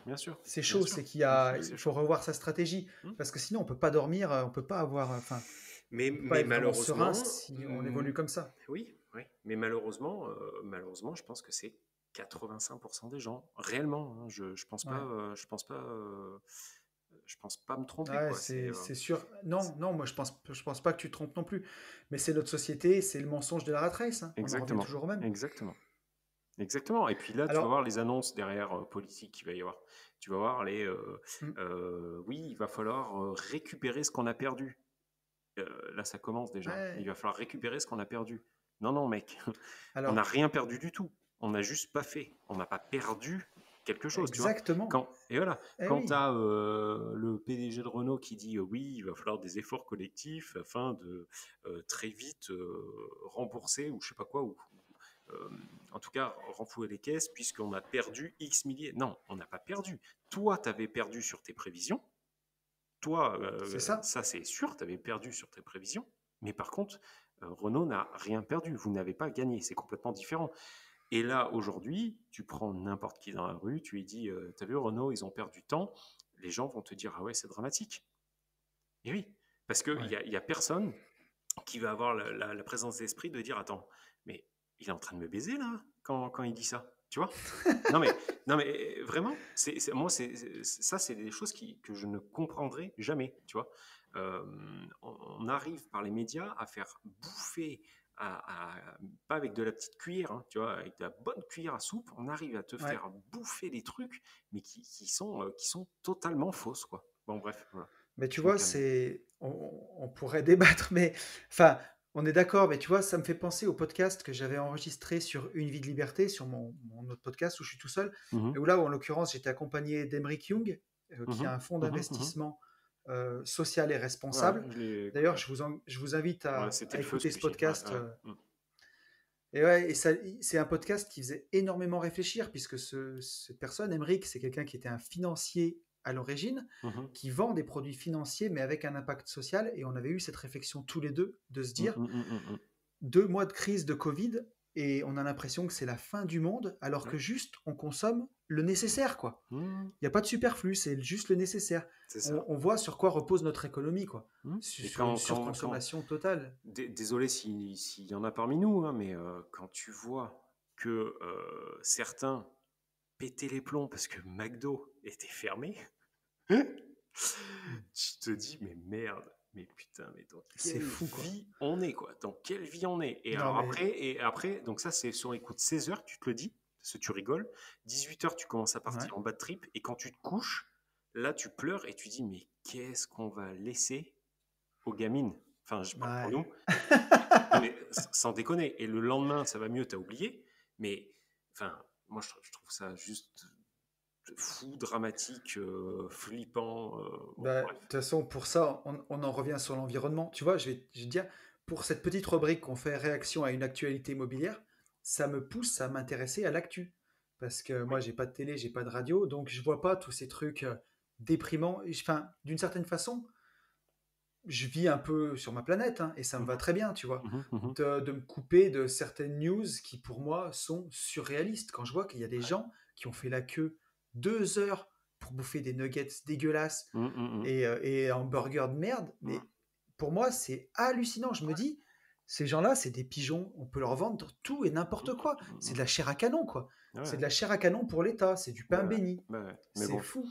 bien sûr, c'est bien chaud, sûr, c'est bien sûr que il c'est faut chaud. revoir sa stratégie, Hmm. parce que sinon on peut pas dormir, on peut pas avoir, enfin, on peut pas Mais être vraiment serein malheureusement, si on évolue comme ça. oui, oui, mais malheureusement, je pense que c'est 85% des gens, réellement. Hein, Ouais. je pense pas me tromper, Ouais, quoi. c'est sûr. Non, non, moi je pense pas que tu te trompes non plus. Mais c'est notre société, c'est le mensonge de la rat race, hein. On en revient Exactement, toujours au même. exactement, exactement. Et puis là, tu vas Alors, voir les annonces derrière politiques qu'il va y avoir. Tu vas voir hmm, oui, il va falloir récupérer ce qu'on a perdu. Là, ça commence déjà. Il ouais, va falloir récupérer ce qu'on a perdu. Non, non, mec, on n'a alors, rien perdu du tout. On n'a juste pas fait. On n'a pas perdu quelque chose, tu vois. exactement. Et voilà, Eh quand tu oui, as le PDG de Renault qui dit oui, il va falloir des efforts collectifs afin de très vite rembourser ou je sais pas quoi, ou euh, en tout cas renflouer les caisses puisqu'on a perdu X milliers. Non, on n'a pas perdu. Toi, tu avais perdu sur tes prévisions. Toi, c'est ça. ça c'est sûr, tu avais perdu sur tes prévisions. Mais par contre, Renault n'a rien perdu. Vous n'avez pas gagné. C'est complètement différent. Et là, aujourd'hui, tu prends n'importe qui dans la rue, tu lui dis, t'as vu Renault, ils ont perdu tant. Les gens vont te dire, ah ouais, c'est dramatique. Et oui, parce qu'il Ouais. y a personne qui va avoir la présence d'esprit de dire, attends, mais il est en train de me baiser là, quand il dit ça. Tu vois? Non mais, non mais vraiment, moi, ça, c'est des choses que je ne comprendrai jamais, tu vois. Euh, on arrive par les médias à faire bouffer, pas avec de la petite cuillère, hein, tu vois, avec de la bonne cuillère à soupe, on arrive à te Ouais. faire bouffer des trucs, mais qui sont totalement fausses, quoi. Bon, bref, voilà, Mais tu je me vois, calme. on pourrait débattre, mais enfin, on est d'accord. Mais tu vois, ça me fait penser au podcast que j'avais enregistré sur Une vie de liberté, sur mon autre podcast où je suis tout seul, Mhm, et où là, en l'occurrence, j'étais accompagné d'Emeric Young, qui mhm, a un fonds mhm, mhm. d'investissement social et Ouais, ouais, responsable. je l'ai D'ailleurs, écouté. je vous invite Ouais, c'était à le feu écouter ce celui-ci. Ouais, podcast. ouais. Mm. Et ouais, et ça, c'est un podcast qui faisait énormément réfléchir, puisque cette personne, Emeric, c'est quelqu'un qui était un financier à l'origine, Mhm. qui vend des produits financiers, mais avec un impact social. Et on avait eu cette réflexion tous les deux, de se Mm, dire, mm, mm, mm, mm. 2 mois de crise de Covid, et on a l'impression que c'est la fin du monde, alors Ouais. que juste, on consomme le nécessaire, quoi. Mm, Il n'y a pas de superflu, c'est juste le nécessaire. c'est ça. On voit sur quoi repose notre économie, quoi. Mm. Et Sur une surconsommation totale. désolé s'il y en a parmi nous, hein, mais quand tu vois que certains pétaient les plombs parce que McDo était fermé, tu te dis, mais merde, mais putain, mais dans C'est quelle fou, quoi. vie on est, quoi? Dans quelle vie on est? Non, mais Et après, donc ça, c'est sur les coups de 16 heures, tu te le dis, parce que tu rigoles. 18 heures, tu commences à ouais. partir en bas de trip, et quand tu te couches, là, tu pleures et tu dis, mais qu'est-ce qu'on va laisser aux gamines? Enfin, je parle pour Ouais. nous. Non, mais sans déconner. Et le lendemain, ça va mieux, t'as oublié. Mais, enfin, moi, je trouve ça juste fou, dramatique, flippant. Bon, Bah, de bref. toute façon, pour ça, on en revient sur l'environnement. Tu vois, je vais te dire, pour cette petite rubrique qu'on fait réaction à une actualité immobilière, ça me pousse à m'intéresser à l'actu. Parce que moi, Oui. j'ai pas de télé, j'ai pas de radio, donc je vois pas tous ces trucs déprimants. Enfin, d'une certaine façon, je vis un peu sur ma planète, hein, et ça me va Mhm, très bien, tu vois, mhm, mhm. de me couper de certaines news qui, pour moi, sont surréalistes. Quand je vois qu'il y a des Ouais. gens qui ont fait la queue 2 heures pour bouffer des nuggets dégueulasses Mhm, mhm, et un burger de merde, mhm. mais pour moi, c'est hallucinant. Je me dis, Ces gens-là, c'est des pigeons. On peut leur vendre tout et Mhm, n'importe quoi. mhm, C'est de mhm. la chair à canon, quoi. Ouais, C'est de ouais. la chair à canon pour l'État. C'est du Bah pain ouais, béni. bah ouais. Mais C'est bon, fou.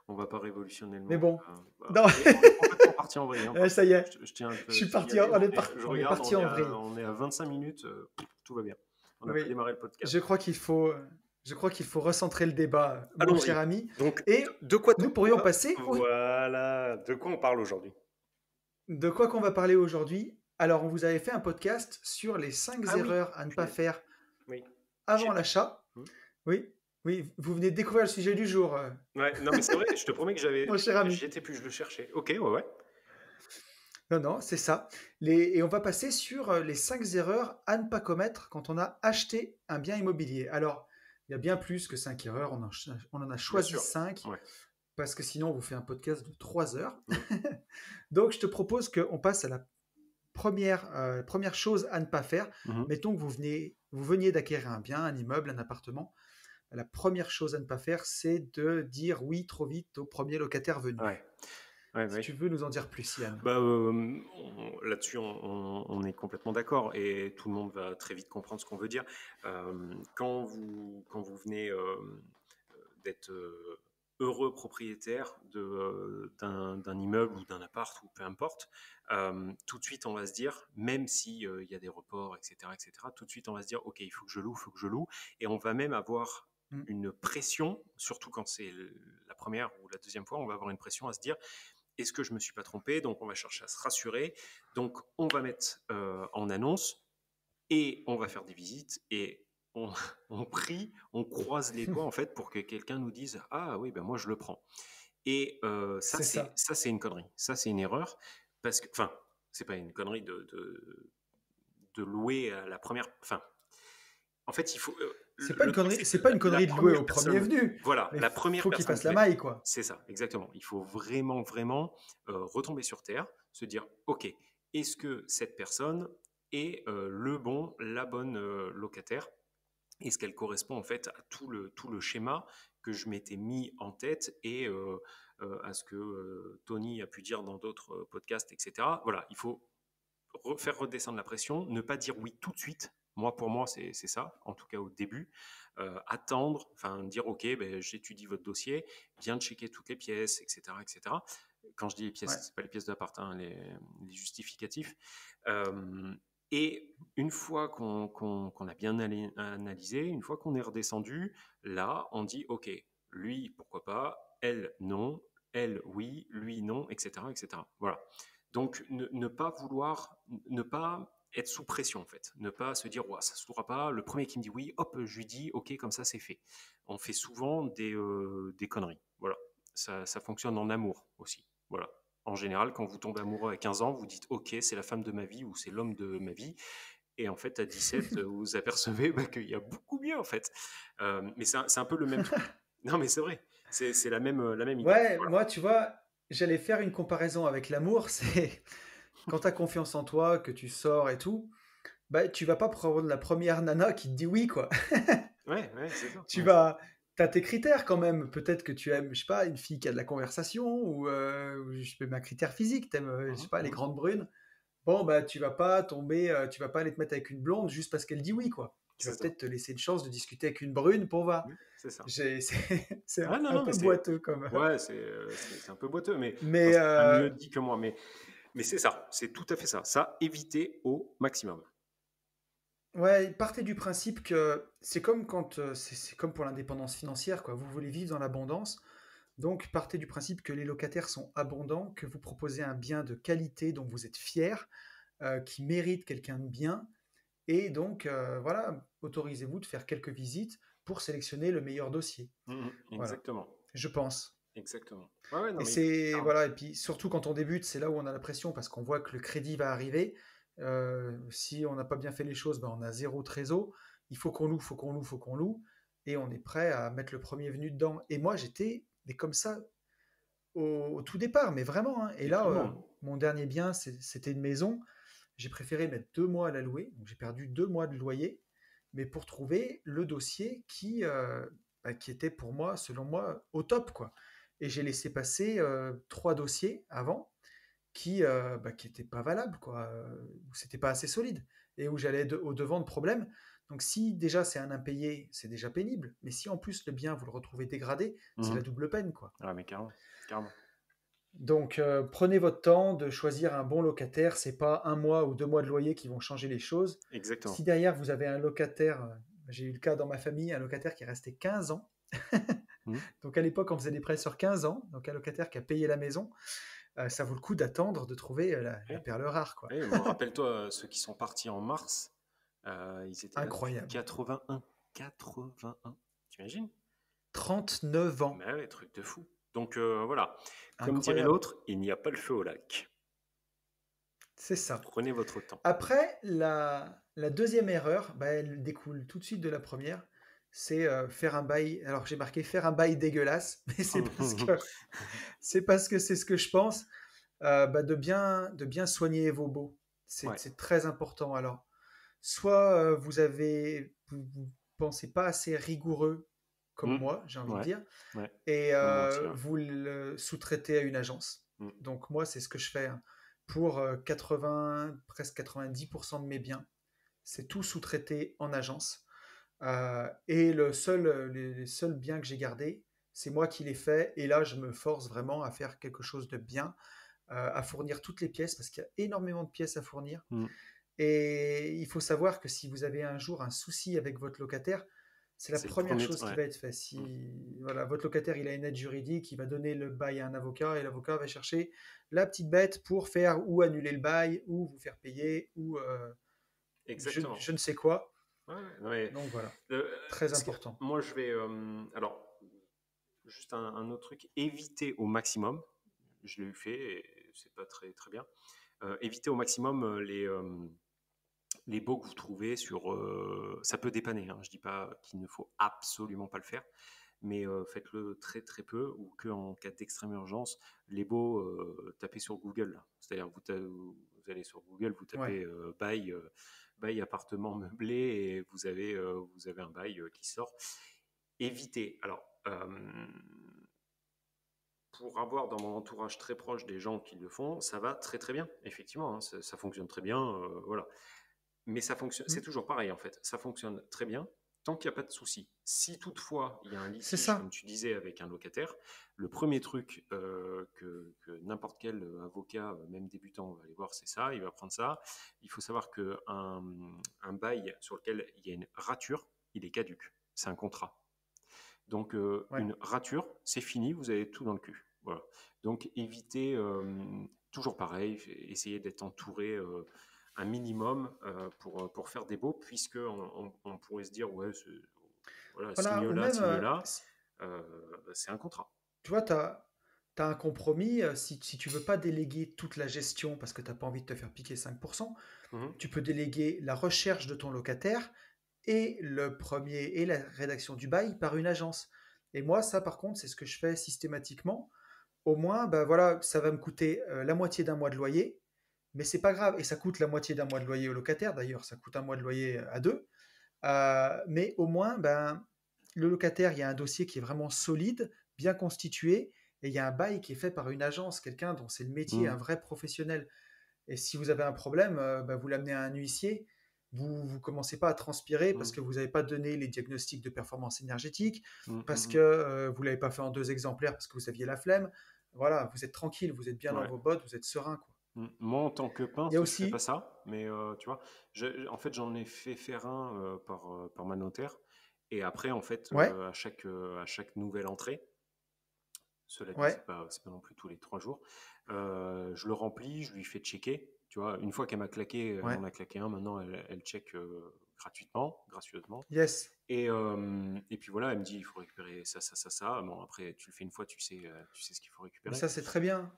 on va pas révolutionner le Mais monde. bon. Bah, Non. on est complètement parti en vrille, hein, par Ça contre. y est. Je tiens à Je te suis parti. signaler, je On est regarde, parti en vrille. on est à 25 minutes, tout va bien. On n'a pas Oui. démarré le podcast. Je crois qu'il faut, je crois qu'il faut recentrer le débat, mon Allons-y. cher ami. Donc, Et de quoi, nous pourrions passer. Oui. voilà, de quoi on parle aujourd'hui? De quoi qu'on va parler aujourd'hui? Alors, on vous avait fait un podcast sur les 5 Ah oui, erreurs à ne pas punaise. faire Oui. avant J'ai- l'achat. Hmm. Oui, oui, vous venez de découvrir le sujet du jour, Ouais, non, mais c'est vrai, je te promets que mon cher ami. j'y étais plus, je le cherchais. Ok, ouais, ouais. Non, non, c'est ça. Et on va passer sur les 5 erreurs à ne pas commettre quand on a acheté un bien immobilier. Alors, il y a bien plus que 5 erreurs, on en a Bien choisi sûr. 5 Ouais. parce que sinon on vous fait un podcast de 3 heures. Hmm. Donc, je te propose qu'on passe à la première chose à ne pas faire. Mhm. Mettons que vous veniez d'acquérir un bien, un immeuble, un appartement. La première chose à ne pas faire, c'est de dire oui trop vite au premier locataire Ouais, venu. ouais, Si ouais. tu veux nous en dire plus, Yann. Bah, là-dessus, on est complètement d'accord et tout le monde va très vite comprendre ce qu'on veut dire. Quand vous venez d'être heureux propriétaire d'un immeuble ou d'un appart ou peu importe, tout de suite on va se dire, même s'il y a des reports, etc., tout de suite on va se dire, ok, il faut que je loue, il faut que je loue, et on va même avoir Mm. une pression, surtout quand c'est la première ou la deuxième fois, on va avoir une pression à se dire, est-ce que je ne me suis pas trompé? Donc on va chercher à se rassurer, donc on va mettre en annonce et on va faire des visites et on, on prie, on croise les doigts en fait pour que quelqu'un nous dise ah oui ben moi je le prends. Et C'est ça. ça c'est une connerie, ça c'est une erreur parce que enfin c'est pas une connerie de louer à la première, enfin en fait il faut le truc c'est que C'est pas une la connerie de louer première au premier personne, venu, voilà, mais la première faut qu'il personne fasse qui la va maille, quoi. c'est ça, exactement. Il faut vraiment, vraiment retomber sur terre, se dire, OK, est-ce que cette personne est le bon, la bonne locataire? Est-ce qu'elle correspond en fait à tout le schéma que je m'étais mis en tête et à ce que Tony a pu dire dans d'autres podcasts, etc. Voilà, il faut faire redescendre la pression, ne pas dire oui tout de suite. Moi, pour moi, c'est ça, en tout cas au début. Attendre, enfin dire, OK, ben, j'étudie votre dossier, bien checker toutes les pièces, etc. etc. Quand je dis les pièces, Ouais. ce n'est pas les pièces d'appart, hein, les justificatifs. Euh, et une fois qu'on a bien analysé, une fois qu'on est redescendu, là, on dit, OK, lui, pourquoi pas, elle, non, elle, oui, lui, non, etc. etc. Voilà. Donc, ne pas vouloir, ne pas être sous pression en fait, ne pas se dire ouais, ça se trouvera pas. Le premier qui me dit oui, hop, je lui dis ok, comme ça c'est fait. On fait souvent des conneries. Voilà, ça fonctionne en amour aussi. Voilà. En général, quand vous tombez amoureux à 15 ans, vous dites ok, c'est la femme de ma vie ou c'est l'homme de ma vie. Et en fait, à 17, vous apercevez bah, qu'il y a beaucoup mieux en fait. Mais c'est un peu le même truc. Non, mais c'est vrai, c'est la même idée. Ouais, Voilà. moi, tu vois, j'allais faire une comparaison avec l'amour. C'est quand tu as confiance en toi, que tu sors et tout, bah, tu vas pas prendre la première nana qui te dit oui, quoi. Ouais, ouais, c'est ça. Tu Ouais, c'est ça. vas, t'as tes critères quand même. Peut-être que tu aimes, je sais pas, une fille qui a de la conversation ou je sais pas, un critère physique. T'aimes, je sais Mhm, pas, les mhm. grandes brunes. Bon, bah, tu vas pas tomber, tu vas pas aller te mettre avec une blonde juste parce qu'elle dit oui, quoi. Tu vas C'est ça. peut-être te laisser une chance de discuter avec une brune pour voir. Oui, c'est ça. C'est Ah non, un non, mais peu c'est boiteux comme. ouais, c'est un peu boiteux, mais enfin, Mais c'est pas mieux dit que moi. Mais c'est ça, c'est tout à fait ça. Ça, éviter au maximum. ouais, partez du principe que c'est comme quand c'est comme pour l'indépendance financière, quoi. Vous voulez vivre dans l'abondance, donc partez du principe que les locataires sont abondants, que vous proposez un bien de qualité dont vous êtes fier, qui mérite quelqu'un de bien, et donc voilà, autorisez-vous de faire quelques visites pour sélectionner le meilleur dossier. Mhm, Voilà, exactement. je pense. Exactement. Ouais, ouais, non, Et mais c'est clairement. voilà, et puis surtout quand on débute, c'est là où on a la pression parce qu'on voit que le crédit va arriver. Si on n'a pas bien fait les choses, ben on a zéro trésor. Il faut qu'on loue, faut qu'on loue, faut qu'on loue, et on est prêt à mettre le premier venu dedans. Et moi, j'étais mais comme ça au tout départ, mais vraiment, hein. Et Et là, tout le monde. mon dernier bien, c'était une maison. J'ai préféré mettre 2 mois à la louer, donc j'ai perdu 2 mois de loyer, mais pour trouver le dossier qui était pour moi, selon moi, au top, quoi. Et j'ai laissé passer 3 dossiers avant, qui était pas valable, quoi, où c'était pas assez solide et où j'allais au devant de problèmes. Donc si déjà c'est un impayé, c'est déjà pénible, mais si en plus le bien vous le retrouvez dégradé, c'est la Mhm. double peine, quoi. Ah, mais carrément, carrément. Donc prenez votre temps de choisir un bon locataire, c'est pas 1 mois ou 2 mois de loyer qui vont changer les choses. Exactement. Si derrière vous avez un locataire, j'ai eu le cas dans ma famille, un locataire qui est resté 15 ans. Mhm. Donc à l'époque on faisait des prêts sur 15 ans, donc un locataire qui a payé la maison, ça vaut le coup d'attendre de trouver la Eh, perle rare, quoi. Rappelle-toi, ceux qui sont partis en mars, ils étaient là depuis Incroyable. 81. 81. T'imagines? 39 ans. Mais ouais, truc de fou. Donc voilà, comme dirait Incroyable. l'autre, il n'y a pas le feu au lac. C'est ça. Prenez votre temps. Après, la deuxième erreur, bah, elle découle tout de suite de la première. C'est faire un bail. Alors j'ai marqué faire un bail dégueulasse, mais c'est parce que c'est ce que je pense. Bah, de bien soigner vos baux. C'est Ouais. c'est très important. Alors, soit vous pensez pas assez rigoureux comme Mm. moi, j'ai envie de Ouais. dire, Ouais. et Moi aussi, ouais. vous le sous-traitez à une agence. Mm. Donc moi, c'est ce que je fais, hein. Pour 80, presque 90% de mes biens, c'est tout sous-traité en agence. Et les seuls biens que j'ai gardés, c'est moi qui les fais. Et là, je me force vraiment à faire quelque chose de bien, à fournir toutes les pièces, parce qu'il y a énormément de pièces à fournir. Mm. Et il faut savoir que si vous avez un jour un souci avec votre locataire, c'est la C'est le première premier. chose qui Ouais. va être faite. Mm. Si voilà, votre locataire il a une aide juridique, il va donner le bail à un avocat et l'avocat va chercher la petite bête pour faire ou annuler le bail ou vous faire payer ou Exactement. je ne sais quoi. Ouais, ouais, non, mais, Donc voilà, euh, très ce que- important. moi, je vais. Alors, juste un autre truc, éviter au maximum. Je l'ai fait et c'est pas très, très bien. Éviter au maximum les baux que vous trouvez sur. Ça peut dépanner, hein. Je dis pas qu'il ne faut absolument pas le faire, mais faites-le très très peu ou que en cas d'extrême urgence. Les baux, tapez sur Google, là. C'est-à-dire vous allez sur Google, vous Ouais. tapez bail appartement meublé et vous avez un bail qui sort. Évitez. Alors, pour avoir dans mon entourage très proche des gens qui le font, ça va très très bien, effectivement, hein, ça fonctionne très bien, voilà. Mais ça fonctionne, c'est Mm. toujours pareil en fait, ça fonctionne très bien tant qu'il n'y a pas de souci. Si toutefois il y a un C'est litige, comme ça. tu disais, avec un locataire, le premier truc que n'importe quel avocat, même débutant, va aller voir, c'est ça, il va prendre ça. Il faut savoir qu'un un bail sur lequel il y a une rature, il est caduque, c'est un contrat. Donc Ouais. une rature, c'est fini, vous avez tout dans le cul. Voilà. Donc évitez, toujours pareil, essayez d'être entouré un minimum pour faire des baux, puisque on pourrait se dire, ouais, voilà, Voilà. Ou signe là, même, signe là, euh, c'est un contrat. tu vois, tu as un compromis. Si tu veux pas déléguer toute la gestion parce que tu n'as pas envie de te faire piquer 5%, Mhm. tu peux déléguer la recherche de ton locataire et le premier et la rédaction du bail par une agence. Et moi, ça, par contre, c'est ce que je fais systématiquement. Au moins, ben voilà, ça va me coûter la moitié d'un mois de loyer, mais c'est pas grave. Et ça coûte la moitié d'un mois de loyer au locataire. D'ailleurs, ça coûte un mois de loyer à deux. Mais au moins, ben, le locataire, il y a un dossier qui est vraiment solide, bien constitué, et il y a un bail qui est fait par une agence, quelqu'un dont c'est le métier, un Mhm. vrai professionnel. Et si vous avez un problème, bah, vous l'amenez à un huissier. Vous ne commencez pas à transpirer parce Mhm. que vous n'avez pas donné les diagnostics de performance énergétique, Mhm. parce que Mhm. vous ne l'avez pas fait en 2 exemplaires parce que vous aviez la flemme. Voilà, vous êtes tranquille, vous êtes bien dans Ouais. vos bottes, vous êtes serein, quoi. Moi, en tant que Il y a pince, je fais pas aussi, ça, mais tu vois, en fait, j'en ai fait faire un par ma notaire, et après, en fait, ouais, à chaque nouvelle entrée, cela dit, ouais, c'est pas non plus tous les 3 jours, je le remplis, je lui fais checker, tu vois, une fois qu'elle m'a claqué, elle ouais, m'en a claqué un, maintenant elle check gratuitement, gracieusement, yes. et puis voilà, elle me dit, il faut récupérer ça, ça, ça, ça. Bon, après, tu le fais une fois, tu sais ce qu'il faut Mais récupérer. ça, c'est très bien.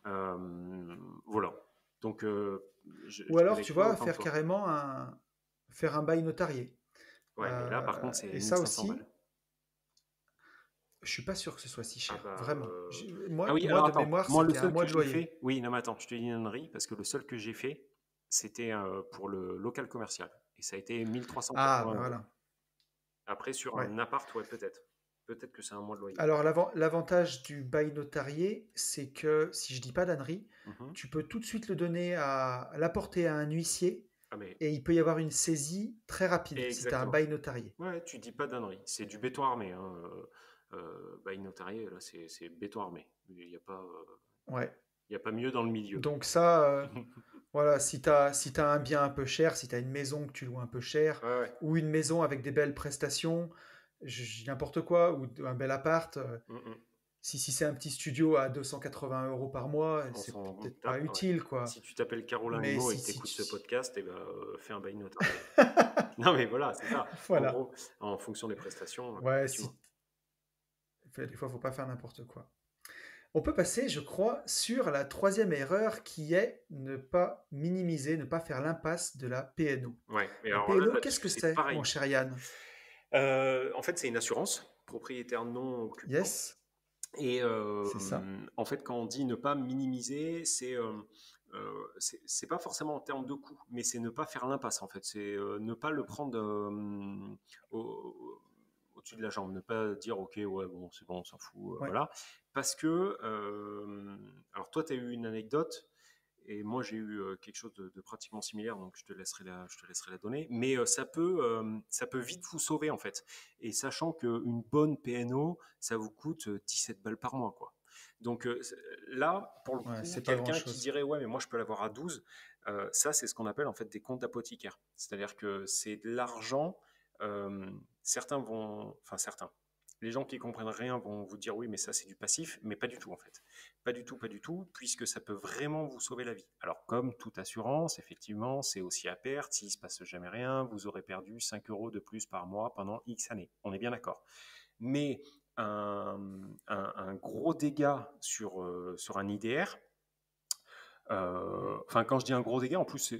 Voilà. Donc, Ou je suis alors, avec tu toi vois, autant que faire toi. carrément faire un bail notarié. Ouais, mais là, par contre, c'est Et ça 1500 balles. aussi, je suis pas sûr que ce soit si Ah cher, bah. vraiment. Ah oui, Moi, alors de attends. mémoire, Moi, le c'était un seul mois que de j'ai loyer. fait. Oui, non, mais attends, je te dis une ânerie, parce que le seul que j'ai fait, c'était pour le local commercial. Et ça a été Ah, 1380 bah euros. voilà. Après, sur Ouais. un appart, ouais, peut-être. Peut-être que c'est un mois de loyer. Alors, l'avantage du bail notarié, c'est que, si je dis pas d'ânerie, Mhm. tu peux tout de suite le donner à l'apporter à un huissier Ah, mais et il peut y avoir une saisie très rapide si tu as un exactement. bail notarié. Ouais, tu dis pas d'ânerie. C'est du béton armé. Hein. Bail notarié, là, c'est béton armé. Ouais. Il y a pas mieux dans le milieu. Donc ça, voilà, si t'as un bien un peu cher, si tu as une maison que tu loues un peu cher, Ouais, ouais. ou une maison avec des belles prestations, n'importe quoi, ou un bel appart, Mhm. si c'est un petit studio à 280 € par mois, On c'est s'en peut-être pas tape, ouais. utile, quoi. Si tu t'appelles Caroline Mais Imo et si, que tu si écoutes ce tu... podcast, eh ben, fais un bail notarié. Non, mais voilà, c'est ça. En Voilà. gros, en fonction des prestations, Ouais, effectivement. des fois, faut pas faire n'importe quoi. On peut passer, je crois, sur la troisième erreur qui est ne pas minimiser, ne pas faire l'impasse de la PNO. Ouais. Et La alors là, PNO, qu'est-ce là-dessus, que c'est c'est, mon pareil. cher Yann? En fait, c'est une assurance, propriétaire non occupant. Yes, Et c'est ça. en fait, quand on dit ne pas minimiser, c'est pas forcément en termes de coût, mais c'est ne pas faire l'impasse en fait. C'est ne pas le prendre au-dessus de la jambe, ne pas dire ok, ouais, bon, c'est bon, on s'en fout, Ouais. voilà. Parce que, alors toi, tu as eu une anecdote. Et moi, j'ai eu quelque chose de pratiquement similaire, donc je te laisserai la donner. Mais ça peut vite vous sauver, en fait. Et sachant qu'une bonne PNO, ça vous coûte 17 balles par mois, quoi. Donc là, pour le Ouais, coup, c'est pas quelqu'un qui grand-chose. dirait, ouais, mais moi, je peux l'avoir à 12, ça, c'est ce qu'on appelle, en fait, des comptes d'apothicaire. C'est-à-dire que c'est de l'argent, certains, les gens qui comprennent rien vont vous dire oui, mais ça c'est du passif, mais pas du tout en fait. Pas du tout, puisque ça peut vraiment vous sauver la vie. Alors comme toute assurance, effectivement, c'est aussi à perte, s'il ne se passe jamais rien, vous aurez perdu 5 euros de plus par mois pendant X années. On est bien d'accord. Mais un gros dégât sur un IDR, enfin, quand je dis un gros dégât, en plus,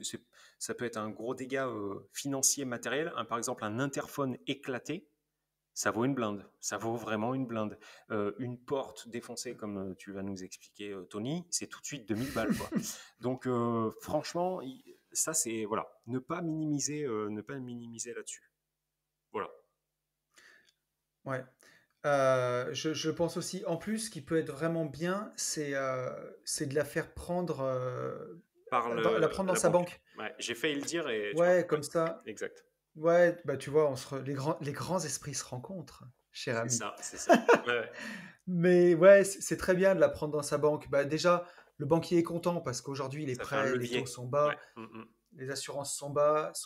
ça peut être un gros dégât financier, matériel. Par exemple, un interphone éclaté, ça vaut une blinde. Ça vaut vraiment une blinde. Une porte défoncée, comme tu vas nous expliquer, Tony, c'est tout de suite 2000 balles, quoi. Donc, franchement, ça, c'est, voilà, ne pas minimiser là-dessus. Voilà. Ouais. Je pense aussi, en plus, ce qui peut être vraiment bien, c'est de la faire prendre, la prendre dans La sa banque. banque. Ouais, j'ai failli le dire et tu vois, Ouais, ouais, comme ça. exact. Ouais, bah tu vois, les grands esprits se rencontrent, cher C'est ami. ça, c'est ça. Ouais, ouais. Mais ouais, c'est très bien de la prendre dans sa banque. Bah déjà, le banquier est content parce qu'aujourd'hui, il est Ça fait un prêt, les taux levier. sont Ouais. bas, les assurances sont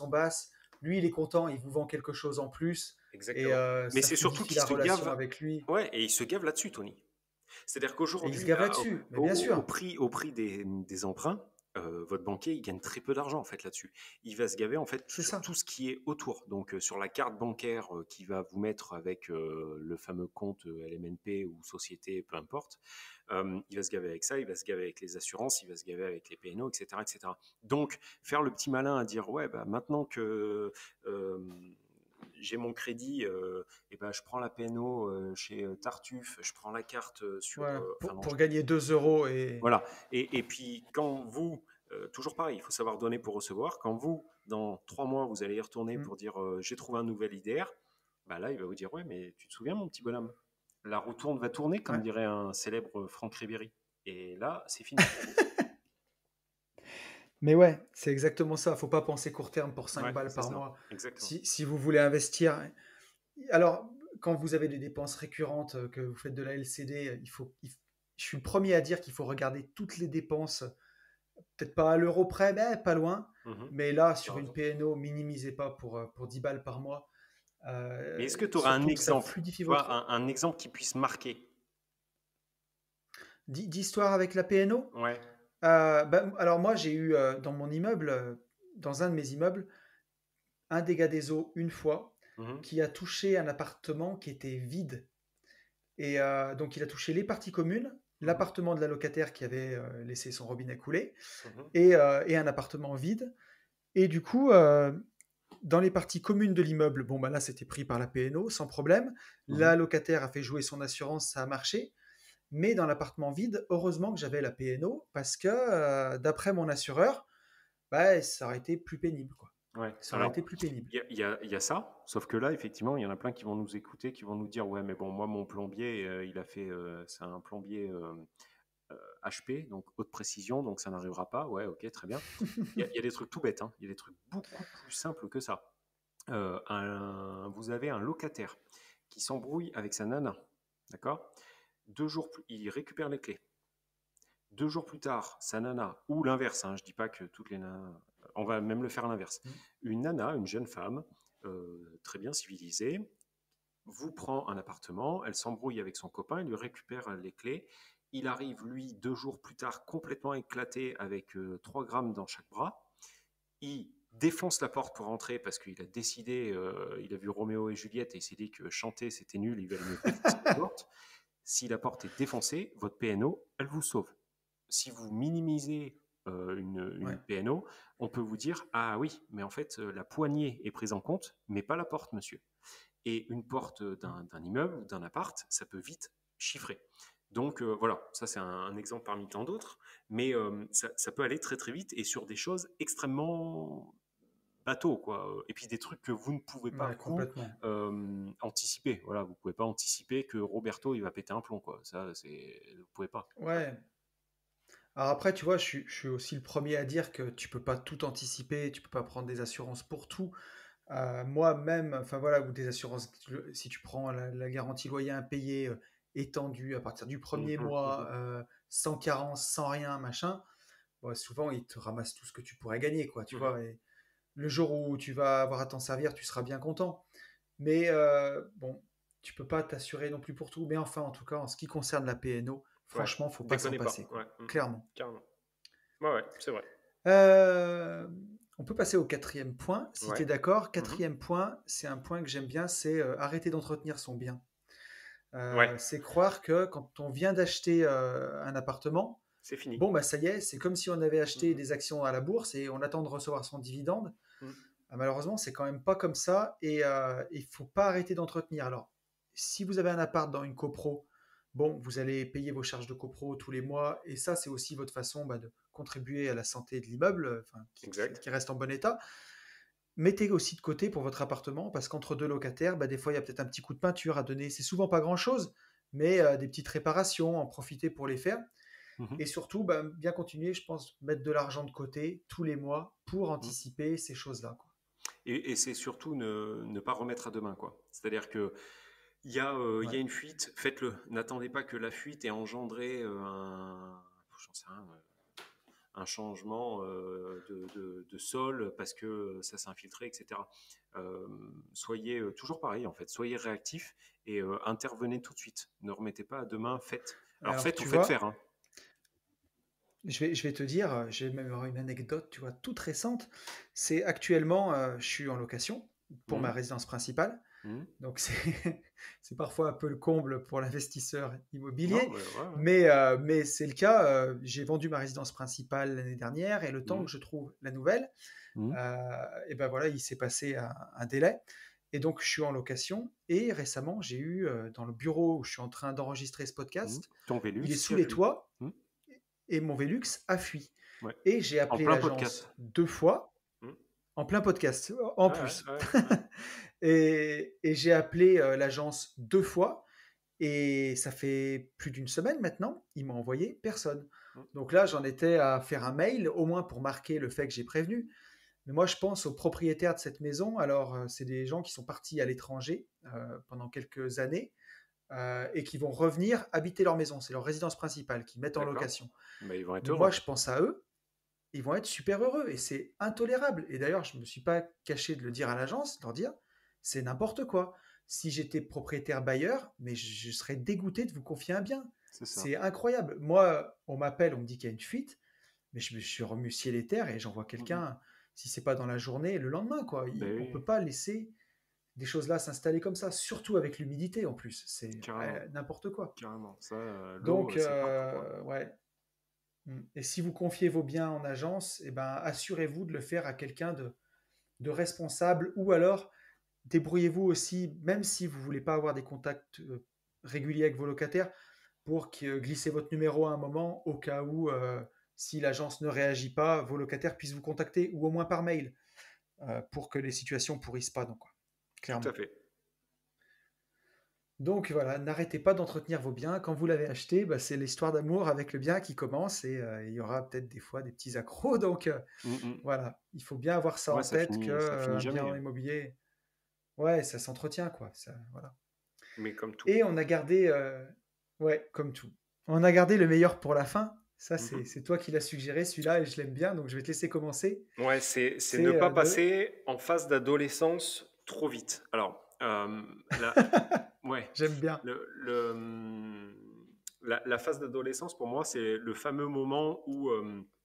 basses. Lui, il est content, il vous vend quelque chose en plus et Exactement. Mais ça c'est surtout fluidifie qu'il la se relation gave. avec lui. Ouais, et il se gave là-dessus, Tony. C'est-à-dire Et il se qu'aujourd'hui, gave là-dessus, mais bien sûr, au prix des emprunts, votre banquier, il gagne très peu d'argent en fait là-dessus. Il va se gaver en fait c'est sur ça. tout ce qui est autour. Donc sur la carte bancaire qui va vous mettre avec le fameux compte LMNP ou société, peu importe, il va se gaver avec ça, il va se gaver avec les assurances, il va se gaver avec les PNO, etc., etc. Donc faire le petit malin à dire ouais, bah, maintenant que j'ai mon crédit, et ben, je prends la PNO chez Tartuffe, je prends la carte sur. Voilà. Enfin, non, Pour gagner 2 euros et voilà. Et puis, quand vous, toujours pareil, il faut savoir donner pour recevoir. Quand vous, dans 3 mois, vous allez y retourner hmm, pour dire j'ai trouvé un nouvel IDR, bah là, il va vous dire ouais, mais tu te souviens, mon petit bonhomme, la roue tourne va tourner, comme ouais. dirait un célèbre Franck Ribéry. Et là, c'est fini pour vous. Mais ouais, c'est exactement ça. Faut pas penser court terme pour 5 Ouais, balles c'est par ça. mois. Exactement. Si vous voulez investir, alors quand vous avez des dépenses récurrentes, que vous faites de la LCD, je suis le premier à dire qu'il faut regarder toutes les dépenses, peut-être pas à l'euro près, mais pas loin. Mhm. Mais là, T'as sur une raison. PNO, minimisez pas pour 10 balles par mois. Mais est-ce que tu auras un Surtout que ça exemple, fluidifie tu vois, votre un exemple qui puisse marquer? d'histoire avec la PNO. Ouais. Bah, alors moi, j'ai eu dans mon immeuble, dans un de mes immeubles, un dégât des eaux une fois Mhm. qui a touché un appartement qui était vide. Et donc, il a touché les parties communes, Mhm. l'appartement de la locataire qui avait laissé son robinet couler, Mhm. et un appartement vide. Et du coup, dans les parties communes de l'immeuble, bon, bah là, c'était pris par la PNO sans problème. Mhm. La locataire a fait jouer son assurance, ça a marché. Mais dans l'appartement vide, heureusement que j'avais la PNO parce que, d'après mon assureur, bah, ça aurait été plus pénible, quoi. Ouais. Ça aurait Alors, été plus pénible. il y a ça, sauf que là, effectivement, il y en a plein qui vont nous écouter, qui vont nous dire, ouais, mais bon, moi, mon plombier, il a fait, c'est un plombier HP, donc haute précision, donc ça n'arrivera pas. Ouais, ok, très bien. Il y a des trucs tout bêtes, hein. Il y a des trucs beaucoup plus simples que ça. Vous avez un locataire qui s'embrouille avec sa nana, d'accord? 2 jours plus, il récupère les clés. 2 jours plus tard, sa nana, ou l'inverse, hein, je dis pas que toutes les nanas, on va même le faire à l'inverse. Mm. Une nana, une jeune femme, très bien civilisée, vous prend un appartement, elle s'embrouille avec son copain, il lui récupère les clés. Il arrive, lui, 2 jours plus tard, complètement éclaté avec 3 grammes dans chaque bras. Il défonce la porte pour rentrer parce qu'il a décidé, il a vu Roméo et Juliette et il s'est dit que chanter c'était nul, il va mieux défoncer la porte. Si la porte est défoncée, votre PNO, elle vous sauve. Si vous minimisez une Ouais. PNO, on peut vous dire, ah oui, mais en fait, la poignée est prise en compte, mais pas la porte, monsieur. Et une porte d'un immeuble ou d'un appart, ça peut vite chiffrer. Donc voilà, ça c'est un exemple parmi tant d'autres, mais ça peut aller très très vite et sur des choses extrêmement bateau, quoi. Et puis des trucs que vous ne pouvez pas, Ouais, vous, complètement. anticiper. Voilà, vous pouvez pas anticiper que Roberto, il va péter un plomb, quoi. Ça, c'est... Vous pouvez pas. Ouais. Alors après, tu vois, je suis aussi le premier à dire que tu peux pas tout anticiper, tu peux pas prendre des assurances pour tout. Moi-même, enfin voilà, ou des assurances, si tu prends la garantie loyer impayé étendue à partir du premier Mhm, mois, mhm. sans carence, sans rien, machin, bon, souvent ils te ramassent tout ce que tu pourrais gagner, quoi, tu Mhm. vois. Et le jour où tu vas avoir à t'en servir, tu seras bien content. Mais bon, tu peux pas t'assurer non plus pour tout. Mais enfin, en tout cas, en ce qui concerne la PNO, Ouais, franchement, faut pas s'en déconnez pas. passer, quoi. Ouais, Clairement. carrément. Ouais, ouais, c'est vrai. Euh, on peut passer au quatrième point, si tu Ouais. es d'accord. Mhm. Quatrième point, c'est un point que j'aime bien, c'est arrêter d'entretenir son bien. Ouais, C'est croire que quand on vient d'acheter un appartement, c'est fini. bon, bah ça y est, c'est comme si on avait acheté Mhm. des actions à la bourse et on attend de recevoir son dividende. Mhm. Malheureusement, c'est quand même pas comme ça et il faut pas arrêter d'entretenir. Alors, si vous avez un appart dans une copro, bon, vous allez payer vos charges de copro tous les mois et ça, c'est aussi votre façon de contribuer à la santé de l'immeuble, enfin, Exact. qui reste en bon état. Mettez aussi de côté pour votre appartement parce qu'entre deux locataires, bah, des fois, il y a peut-être un petit coup de peinture à donner. C'est souvent pas grand-chose, mais des petites réparations, en profiter pour les faire. Mhm. Et surtout, bah, bien continuer, je pense, mettre de l'argent de côté tous les mois pour Mhm. anticiper ces choses-là, quoi. Et c'est surtout ne pas remettre à demain, quoi. C'est-à-dire que il y a Ouais. une fuite, faites-le. N'attendez pas que la fuite ait engendré j'en sais rien, un changement de sol parce que ça s'est infiltré, etc. Euh, Soyez toujours pareil, en fait. Soyez réactif et intervenez tout de suite. Ne remettez pas à demain, faites. Alors Alors, faites ou tu faites faire, vois, hein. je vais te dire, j'ai même une anecdote, tu vois, toute récente. C'est actuellement, je suis en location pour ma Mhm. résidence principale. Mhm. Donc, c'est c'est parfois un peu le comble pour l'investisseur Non, immobilier. mais ouais, ouais. Mais c'est le cas. J'ai vendu ma résidence principale l'année dernière et le temps Mhm. que je trouve la nouvelle, Mhm. et ben voilà, il s'est passé un délai. Et donc, je suis en location. Et récemment, j'ai eu dans le bureau où je suis en train d'enregistrer ce Mhm. podcast, Ton il est Vélux qui sous a les fui. toits Mhm. et mon Velux a fui. Ouais. Et j'ai En appelé plein podcast. l'agence 2 fois, Mhm. en plein podcast, en Ouais, ouais, plus. ouais, ouais. Et j'ai appelé l'agence 2 fois, et ça fait plus d'une semaine maintenant, ils m'ont envoyé personne. Mhm. Donc là, j'en étais à faire un mail, au moins pour marquer le fait que j'ai prévenu. Mais moi, je pense aux propriétaires de cette maison. Alors, c'est des gens qui sont partis à l'étranger pendant quelques années et qui vont revenir habiter leur maison. C'est leur résidence principale, qui mettent en D'accord. location. Bah, ils vont être Mais moi, heureux. je pense à eux, ils vont être super heureux et c'est intolérable. Et d'ailleurs, je ne me suis pas caché de le dire à l'agence, de leur dire, c'est n'importe quoi. Si j'étais propriétaire bailleur, mais je serais dégoûté de vous confier un bien. C'est ça. C'est incroyable. Moi, on m'appelle, on me dit qu'il y a une fuite, mais je me suis remué ciel et terre et j'envoie Mhm. quelqu'un, si c'est pas dans la journée, le lendemain, quoi. Ben On oui, peut pas laisser des choses là s'installer comme ça, surtout avec l'humidité en plus. C'est carrément. n'importe quoi. Carrément. Ça, l'eau, Donc, c'est partout, quoi. ouais. Et si vous confiez vos biens en agence, eh ben, assurez-vous de le faire à quelqu'un de responsable ou alors débrouillez-vous aussi, même si vous ne voulez pas avoir des contacts réguliers avec vos locataires, pour glisser votre numéro à un moment au cas où, si l'agence ne réagit pas, vos locataires puissent vous contacter ou au moins par mail. pour que les situations pourrissent pas, donc, quoi, Tout à clairement. fait. Donc voilà, n'arrêtez pas d'entretenir vos biens. Quand vous l'avez acheté, bah, c'est l'histoire d'amour avec le bien qui commence et il y aura peut-être des fois des petits accros. Donc Mm, mm. voilà, il faut bien avoir ça Ouais, en tête que ça finit un jamais, bien hein. immobilier, ouais, ça s'entretient, quoi. Ça, voilà. Mais comme tout. Et on a gardé, ouais, comme tout. On a gardé le meilleur pour la fin. Ça, c'est Mhm. c'est toi qui l'as suggéré, celui-là, et je l'aime bien, donc je vais te laisser commencer. Ouais, c'est ne C'est pas de... passer en phase d'adolescence trop vite. Alors, là, ouais, J'aime bien. la phase d'adolescence, pour moi, c'est le fameux moment où,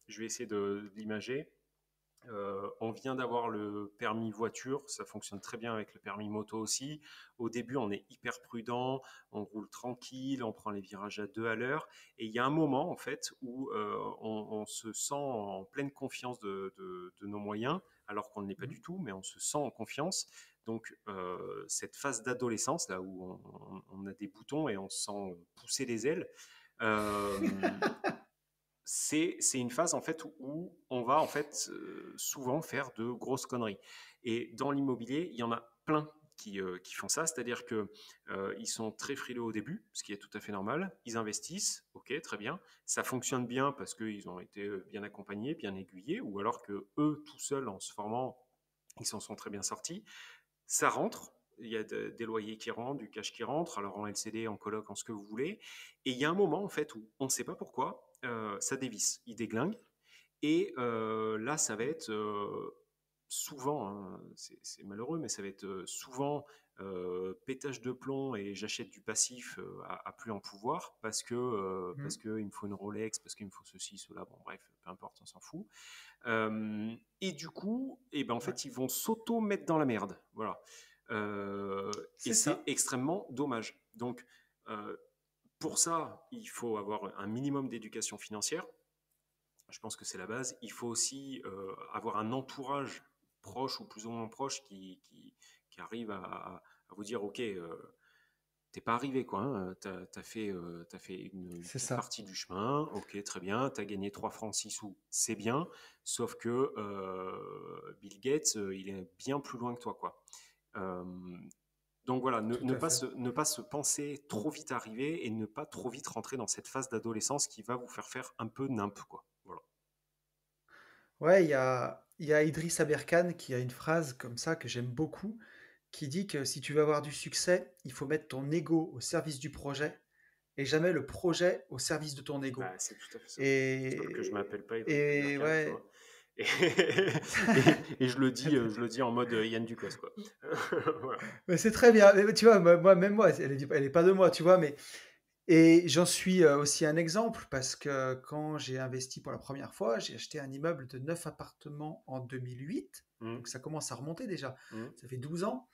je vais essayer de l'imager. On vient d'avoir le permis voiture, ça fonctionne très bien avec le permis moto aussi. Au début, on est hyper prudent, on roule tranquille, on prend les virages à 2 à l'heure. Et il y a un moment, en fait, où on se sent en pleine confiance de nos moyens, alors qu'on ne l'est pas Mhm. du tout, mais on se sent en confiance. Donc, cette phase d'adolescence, là où on a des boutons et on se sent pousser les ailes, euh, c'est une phase en fait où on va en fait souvent faire de grosses conneries. Et dans l'immobilier, il y en a plein qui font ça, c'est-à-dire que ils sont très frileux au début, ce qui est tout à fait normal. Ils investissent, ok, très bien. Ça fonctionne bien parce qu'ils ont été bien accompagnés, bien aiguillés, ou alors que eux, tout seuls, en se formant, ils s'en sont très bien sortis. Ça rentre, il y a des loyers qui rentrent, du cash qui rentre, alors en LCD, en coloc, en ce que vous voulez. Et il y a un moment, en fait, où on ne sait pas pourquoi, ça dévisse, il déglingue. Et là, ça va être souvent, hein, c'est malheureux, mais ça va être souvent pétage de plomb et j'achète du passif à plus en pouvoir parce Mhm. que il me faut une Rolex, parce qu'il me faut ceci, cela, bon bref, peu importe, on s'en fout. Et du coup, eh ben, en Ouais, fait, ils vont s'auto-mettre dans la merde. Voilà. Et c'est c'est ça. extrêmement dommage. Donc, euh, pour ça, il faut avoir un minimum d'éducation financière. Je pense que c'est la base. Il faut aussi avoir un entourage proche ou plus ou moins proche qui arrive à vous dire, OK, t'es pas arrivé, quoi. Hein. T'as fait une C'est petite ça. partie du chemin. Ok, très bien. T'as gagné 3 francs 6 sous. C'est bien. Sauf que Bill Gates, il est bien plus loin que toi, quoi. Euh, donc voilà, Tout à fait. ne pas se penser trop vite arriver et ne pas trop vite rentrer dans cette phase d'adolescence qui va vous faire un peu nimp, quoi. Voilà. Ouais, il y a Idriss Aberkan qui a une phrase comme ça que j'aime beaucoup, qui dit que si tu veux avoir du succès, il faut mettre ton ego au service du projet et jamais le projet au service de ton ego. Bah, c'est tout à fait ça. Sauf que je Et, m'appelle pas Idriss et Aberkan, tu ouais, vois. Et, et je le dis en mode Yann Ducos, quoi. Voilà. mais c'est très bien. Mais tu vois, même moi, elle est pas de moi, tu vois, mais et j'en suis aussi un exemple parce que quand j'ai investi pour la première fois, j'ai acheté un immeuble de 9 appartements en 2008. Mm, Donc ça commence à remonter déjà. mm, Ça fait 12 ans.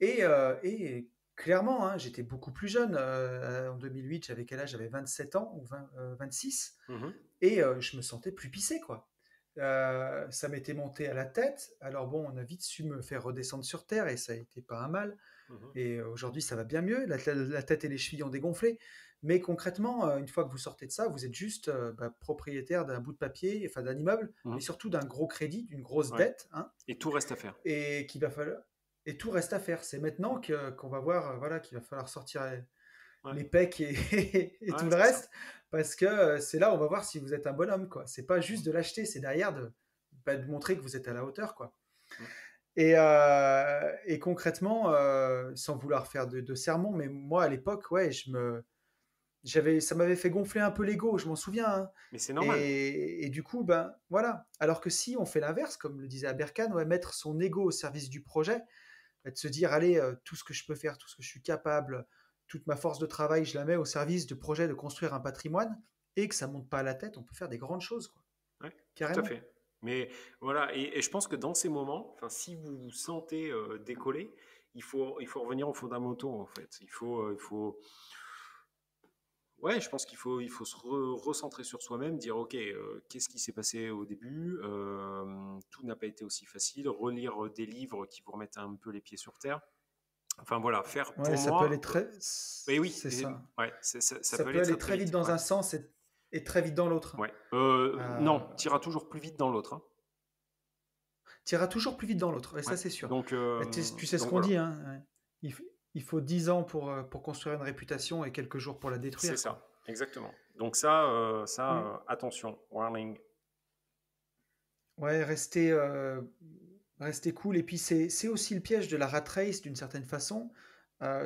Et clairement, hein, j'étais beaucoup plus jeune. En 2008, j'avais quel âge? J'avais 27 ans ou 20, 26. mhm, Et je me sentais plus pissé, quoi. Ça m'était monté à la tête. Alors bon, on a vite su me faire redescendre sur terre et ça a été pas un mal. mhm, Et aujourd'hui, ça va bien mieux. La tête et les chevilles ont dégonflé. Mais concrètement, une fois que vous sortez de ça, vous êtes juste propriétaire d'un bout de papier, enfin d'un immeuble, mais mhm. surtout d'un gros crédit, d'une grosse Ouais. dette, hein, Et tout reste à faire. et qu'il va falloir. Et tout reste à faire. C'est maintenant qu'on va voir, voilà, qu'il va falloir sortir Ouais, les pecs et tout ouais, le c'est ça. reste, parce que c'est là où on va voir si vous êtes un bonhomme, quoi. C'est pas juste Mm, de l'acheter, c'est derrière de montrer que vous êtes à la hauteur, quoi. mm, Et concrètement, sans vouloir faire de sermon, mais moi à l'époque, ouais, ça m'avait fait gonfler un peu l'ego, je m'en souviens, hein. Mais c'est normal. Et du coup, ben voilà. Alors que si on fait l'inverse, comme le disait Aberkan, ouais, mettre son ego au service du projet, bah, de se dire, allez, tout ce que je peux faire, tout ce que je suis capable, toute ma force de travail, je la mets au service du projet de construire un patrimoine et que ça monte pas à la tête, on peut faire des grandes choses, quoi. Ouais, tout à Carrément. fait. Mais voilà, et je pense que dans ces moments, enfin, si vous vous sentez décoller, il faut revenir aux fondamentaux, en fait. Il faut, ouais, je pense il faut se recentrer sur soi-même, dire, OK, qu'est-ce qui s'est passé au début? Tout n'a pas été aussi facile. Relire des livres qui vous remettent un peu les pieds sur terre. Enfin voilà, faire Ouais, pour ça peut aller moi, très. oui, oui, C'est ça. ouais, ça Ça peut peut aller très aller très très vite vite. dans Ouais, un sens et très vite dans l'autre. ouais. Euh, Non, t'iras toujours plus vite dans l'autre. Hein. tu iras toujours plus vite dans l'autre, et ça Ouais. c'est sûr. Donc, Et tu sais ce qu'on voilà, dit, hein, ouais. Il faut 10 ans pour construire une réputation et quelques jours pour la c'est détruire, quoi. ça, exactement. Donc ça, Mm. attention, warning. Ouais, rester cool. Et puis c'est aussi le piège de la rat race d'une certaine façon.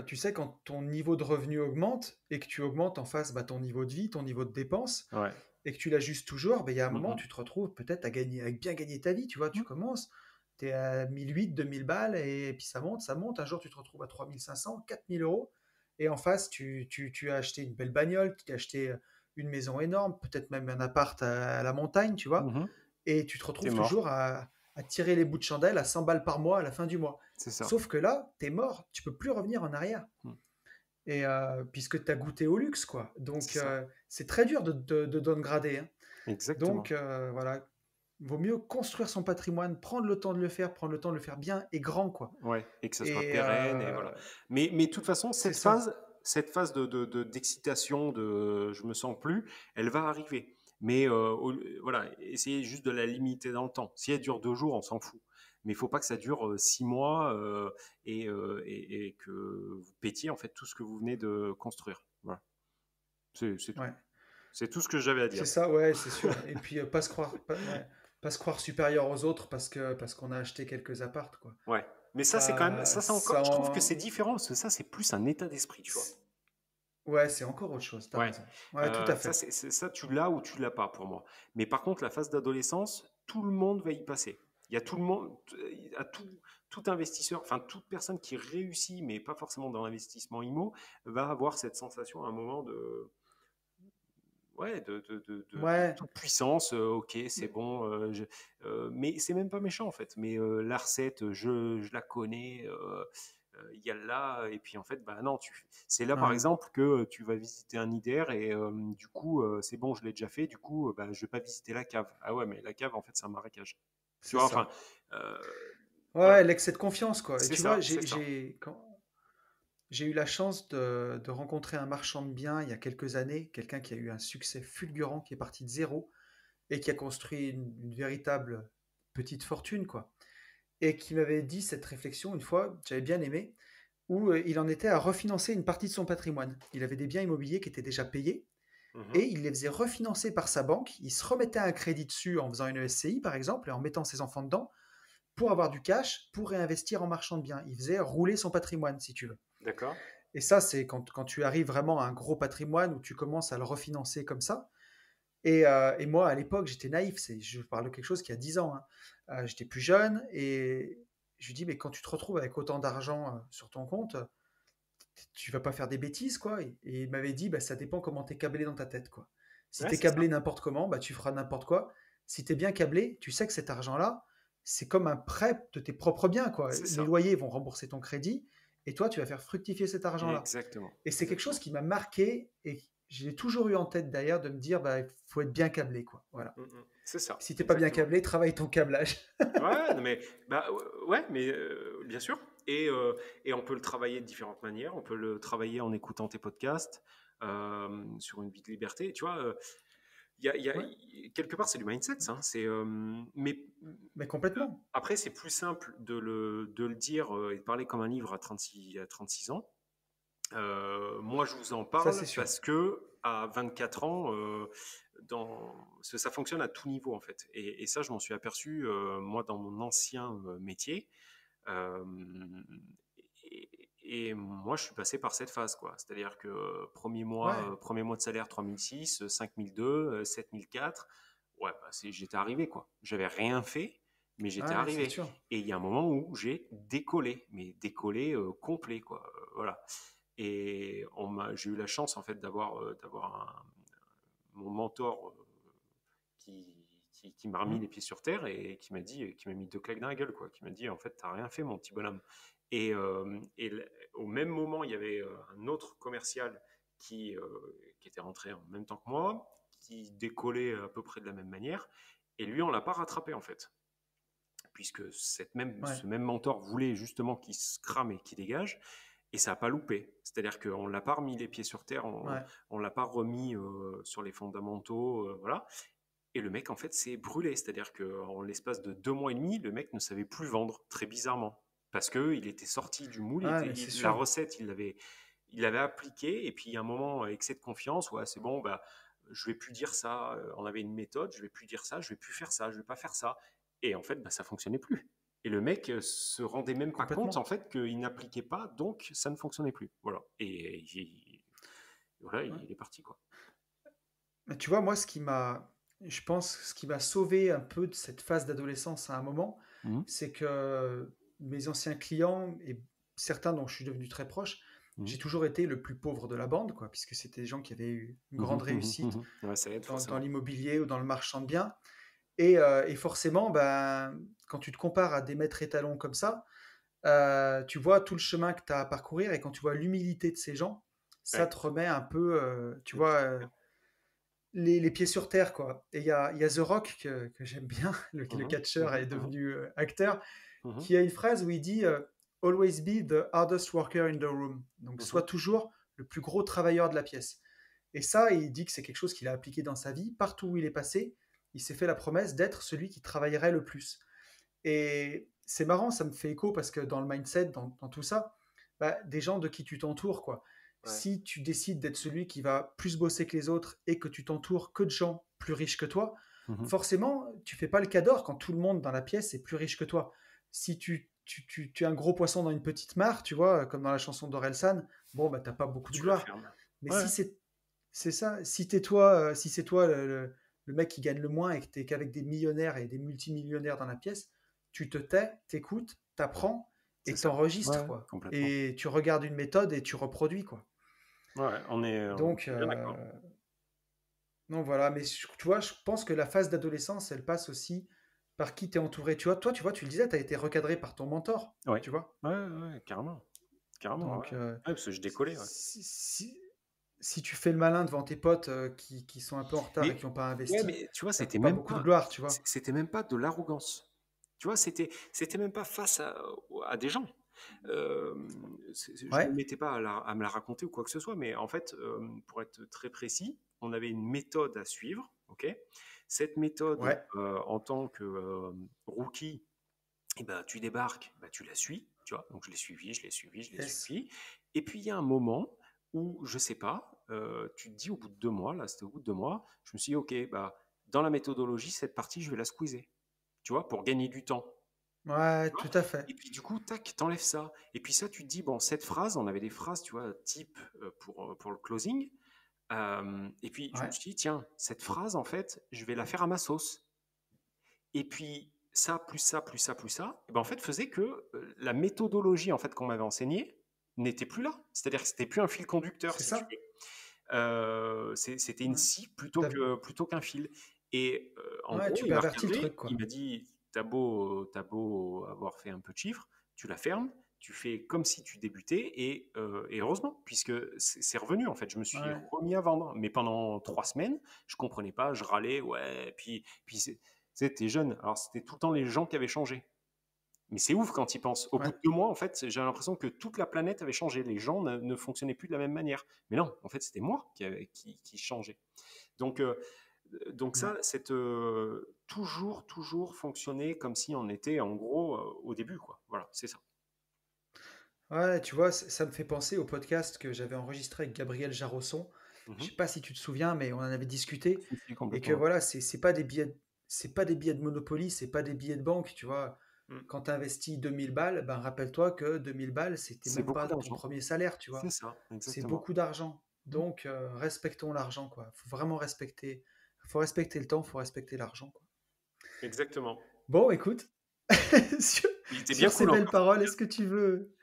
Tu sais, quand ton niveau de revenu augmente et que tu augmentes en face bah, ton niveau de vie, ton niveau de dépenses, Ouais. et que tu l'ajustes toujours, bah, il y a un moment, Mhm. tu te retrouves peut-être à bien gagner ta vie. Tu vois, tu commences, tu es à 1008, 2000 balles, et puis ça monte, ça monte. Un jour, tu te retrouves à 3500, 4000 euros. Et en face, tu as acheté une belle bagnole, tu as acheté une maison énorme, peut-être même un appart à la montagne, tu vois. Mhm. Et tu te T'es retrouves mort, toujours à tirer les bouts de chandelle à 100 balles par mois à la fin du mois. c'est ça. Sauf que là, t'es mort, tu peux plus revenir en arrière. Mm. Et puisque tu as goûté au luxe, quoi. C'est Donc, ça, c'est très dur de downgrader, hein. exactement. Donc, voilà, vaut mieux construire son patrimoine, prendre le temps de le faire, prendre le temps de le faire bien et grand, quoi. Ouais, et que ça soit Et pérenne, et voilà. Mais de toute façon, c'est ça. cette phase d'excitation, de je me sens plus, elle va arriver. Mais voilà, essayez juste de la limiter dans le temps. Si elle dure 2 jours, on s'en fout. Mais il faut pas que ça dure 6 mois, et que vous pétiez en fait tout ce que vous venez de construire. Voilà, c'est tout. Ouais. C'est tout ce que j'avais à C'est dire. ça, ouais, c'est sûr. Et puis, ouais, pas se croire supérieur aux autres parce qu'on a acheté quelques appartes, quoi. Ouais. Mais ça, c'est quand même, Ça, c'est encore, ça je trouve que c'est en- différent parce que ça, c'est plus un état d'esprit, tu vois. c'est- Ouais, c'est encore autre chose, t'as Ouais, raison. Ouais, tout à ça, fait. ça, tu l'as ou tu l'as pas pour moi. Mais par contre, la phase d'adolescence, tout le monde va y passer. Il y a tout le monde, à tout investisseur, enfin toute personne qui réussit, mais pas forcément dans l'investissement IMO, va avoir cette sensation à un moment de, ouais, de Ouais, toute puissance. Ok, c'est bon, mais c'est même pas méchant en fait. Mais la recette, je la connais. Il y a là, et puis en fait, bah non, c'est là par ouais, exemple que tu vas visiter un IDR et du coup, c'est bon, je l'ai déjà fait, du coup, bah, je vais pas visiter la cave. Ah ouais, mais la cave, en fait, c'est un marécage. Tu c'est vois, enfin, ça. euh, Ouais, voilà, l'excès de confiance, quoi. Et c'est tu vois, ça, c'est ça. j'ai eu la chance de rencontrer un marchand de biens il y a quelques années, quelqu'un qui a eu un succès fulgurant, qui est parti de zéro et qui a construit une véritable petite fortune, quoi. Et qui m'avait dit cette réflexion une fois, que j'avais bien aimé, où il en était à refinancer une partie de son patrimoine. Il avait des biens immobiliers qui étaient déjà payés Mhm. et il les faisait refinancer par sa banque. Il se remettait un crédit dessus en faisant une SCI, par exemple, et en mettant ses enfants dedans pour avoir du cash pour réinvestir en marchand de biens. Il faisait rouler son patrimoine, si tu veux. D'accord. Et ça, c'est quand tu arrives vraiment à un gros patrimoine où tu commences à le refinancer comme ça. Et moi, à l'époque, j'étais naïf. Je parle de quelque chose qui a 10 ans, hein. J'étais plus jeune et je lui dis, mais quand tu te retrouves avec autant d'argent sur ton compte, tu vas pas faire des bêtises, quoi. Et il m'avait dit, bah, ça dépend comment tu es câblé dans ta tête, quoi. Si Ouais, tu es c'est ça. câblé n'importe comment, bah, tu feras n'importe quoi. Si tu es bien câblé, tu sais que cet argent-là, c'est comme un prêt de tes propres biens, quoi. C'est Les ça. loyers vont rembourser ton crédit et toi, tu vas faire fructifier cet argent-là. Exactement. Et c'est quelque chose Exactement. qui m'a marqué et j'ai toujours eu en tête d'ailleurs de me dire, bah, il faut être bien câblé, quoi. Voilà. Mm, mm. C'est ça. Si t'es pas bien Exactement. câblé, travaille ton câblage. Ouais, non, mais bah ouais, mais bien sûr. Et on peut le travailler de différentes manières. On peut le travailler en écoutant tes podcasts, sur une vie de liberté. Tu vois, Ouais, quelque part c'est du mindset, ça, hein. Mais mais complètement. après c'est plus simple de le dire, et de parler comme un livre à 36 ans. Moi, je vous en Ça, parle c'est sûr. parce que à 24 ans, ça fonctionne à tout niveau en fait. Et ça, je m'en suis aperçu moi dans mon ancien métier. Euh, et moi, je suis passé par cette phase, quoi. C'est-à-dire que Ouais, premier mois de salaire 3006, 5002, 7004. Ouais, bah, j'étais arrivé, quoi. J'avais rien fait, mais j'étais ouais, c'est arrivé. sûr. Et il y a un moment où j'ai décollé, mais décollé complet, quoi. Voilà. Et j'ai eu la chance, en fait, d'avoir mon mentor qui, qui m'a remis Mm. les pieds sur terre et qui m'a mis 2 claques dans la gueule, quoi. Qui m'a dit, en fait, t'as rien fait, mon petit bonhomme. Et au même moment, il y avait un autre commercial qui était rentré en même temps que moi, qui décollait à peu près de la même manière. Et lui, on l'a pas rattrapé, en fait, puisque Ouais, ce même mentor voulait justement qu'il se crame et qu'il dégage, et ça n'a pas loupé. C'est-à-dire qu'on ne l'a pas remis les pieds sur terre, ouais, on ne l'a pas remis sur les fondamentaux, voilà. Et le mec, en fait, s'est brûlé. C'est-à-dire qu'en l'espace de 2 mois et demi, le mec ne savait plus vendre, très bizarrement. Parce qu'il était sorti du moule, Ouais, mais c'est la sûr. recette, il l'avait appliquée. Et puis, à un moment, excès de confiance, ouais, c'est bon, bah, je vais plus dire ça. On avait une méthode, je vais plus dire ça, je vais plus faire ça, je vais pas faire ça. Et en fait, bah, ça fonctionnait plus. Et le mec se rendait même pas compte, en Complètement. fait, qu'il n'appliquait pas, donc ça ne fonctionnait plus. Voilà. Et voilà, Ouais. il est parti, quoi. Mais tu vois, moi, je pense, ce qui m'a sauvé un peu de cette phase d'adolescence à un moment, Mhm. c'est que mes anciens clients et certains dont je suis devenu très proche, Mhm. j'ai toujours été le plus pauvre de la bande, quoi, puisque c'était des gens qui avaient eu une grande Mhm. Mhm. réussite Mhm. Ouais, ça aide dans forcément. l'immobilier ou dans le marchand de biens. Et forcément, ben, quand tu te compares à des maîtres étalons comme ça, tu vois tout le chemin que tu as à parcourir et quand tu vois l'humilité de ces gens, ça Ouais, te remet un peu, tu les pieds vois, sur terre. les pieds sur terre, quoi. Et il y a The Rock que j'aime bien, le Mhm. catcheur Mhm. est Mhm. devenu acteur, Mhm. qui a une phrase où il dit Always be the hardest worker in the room. Donc, sois Mhm. toujours le plus gros travailleur de la pièce. Et ça, il dit que c'est quelque chose qu'il a appliqué dans sa vie. Partout où il est passé, il s'est fait la promesse d'être celui qui travaillerait le plus. Et c'est marrant, ça me fait écho parce que dans le mindset, dans tout ça, bah, des gens de qui tu t'entoures, quoi. Ouais. Si tu décides d'être celui qui va plus bosser que les autres et que tu t'entoures que de gens plus riches que toi, Mhm. forcément, tu fais pas le cador quand tout le monde dans la pièce est plus riche que toi. Si tu es un gros poisson dans une petite mare, tu vois, comme dans la chanson d'Orelsan, bon, bah, t'as pas beaucoup de Tu la gloire. fermes. Mais Ouais. si c'est ça, si c'est toi le mec qui gagne le moins et que t'es qu'avec des millionnaires et des multimillionnaires dans la pièce, tu te tais, t'écoutes, t'apprends C'est et ça. t'enregistres, Ouais, quoi. complètement. Et tu regardes une méthode et tu reproduis, quoi. Ouais, on Donc, est bien d'accord. non, voilà. Mais tu vois, je pense que la phase d'adolescence, elle passe aussi par qui t'es entouré. Tu vois, toi, tu vois, tu le disais, t'as été recadré par ton mentor, Ouais. tu vois. Ouais, ouais, carrément. Carrément, ouais. Donc, Ouais, parce que je décollais, ouais. si tu fais le malin devant tes potes qui sont un peu en retard et Mais qui n'ont pas ouais, investi, mais tu vois, t'as pas beaucoup de gloire, tu vois. c'était même pas de l'arrogance. Tu vois, c'était même pas face à des gens. Euh, je ne Ouais, me mettais pas à me la raconter ou quoi que ce soit, mais en fait, pour être très précis, on avait une méthode à suivre, ok? Cette méthode, ouais, en tant que rookie, eh ben, tu débarques, bah, tu la suis, tu vois. Donc je l'ai suivi, je l'ai suivi, je l'ai yes. suivi. Et puis il y a un moment où, je sais pas, tu te dis au bout de 2 mois, là c'était au bout de 2 mois, je me suis dit, ok, bah, dans la méthodologie, cette partie, je vais la squeezer, tu vois, pour gagner du temps. Ouais, Tu vois. tout à fait. Et puis du coup, tac, t'enlèves ça. Et puis ça, tu te dis, bon, cette phrase, on avait des phrases, tu vois, type pour le closing. Et puis je me Ouais, suis dit, tiens, cette phrase, en fait, je vais la faire à ma sauce. Et puis ça, plus ça, plus ça, plus ça, et ben en fait, faisait que la méthodologie en fait qu'on m'avait enseignée n'était plus là. C'est-à-dire que c'était plus un fil conducteur, c'est si tu ça. veux. C'était une Ouais. scie plutôt T'as- plutôt qu'un fil. Et en ouais, gros, tu il m'a pervertis le recadré, truc, il quoi. m'a dit, t'as beau avoir fait un peu de chiffres, tu la fermes, tu fais comme si tu débutais, et heureusement, puisque c'est revenu en fait. Je me suis Ouais, remis à vendre, mais pendant 3 semaines, je comprenais pas, je râlais, ouais, puis t'es jeune, alors c'était tout le temps les gens qui avaient changé. Mais c'est ouf quand ils pensent. Au bout ouais, de 2 mois, en fait, j'ai l'impression que toute la planète avait changé. Les gens ne fonctionnaient plus de la même manière. Mais non, en fait, c'était moi qui changeais. Donc, donc ouais. ça, c'est toujours, toujours fonctionner comme si on était, en gros, au début, quoi. Voilà, c'est ça. Ouais, tu vois, ça me fait penser au podcast que j'avais enregistré avec Gabriel Jarrosson. Je Mhm. sais pas si tu te souviens, mais on en avait discuté. Si, si, Et que complètement. voilà, c'est pas des billets de Monopoly, c'est pas des billets de banque, tu vois. Mm. Quand tu investis 2000 balles, ben rappelle-toi que 2000 balles, c'était C'est même beaucoup pas ton d'argent. premier salaire, tu C'est vois. ça, C'est exactement. beaucoup d'argent. Mm. Donc, respectons l'argent, quoi. Faut respecter le temps, faut respecter l'argent, quoi. Exactement. Bon, écoute, sur, Il était bien sur ces cool, belles encore. paroles, est-ce que tu veux...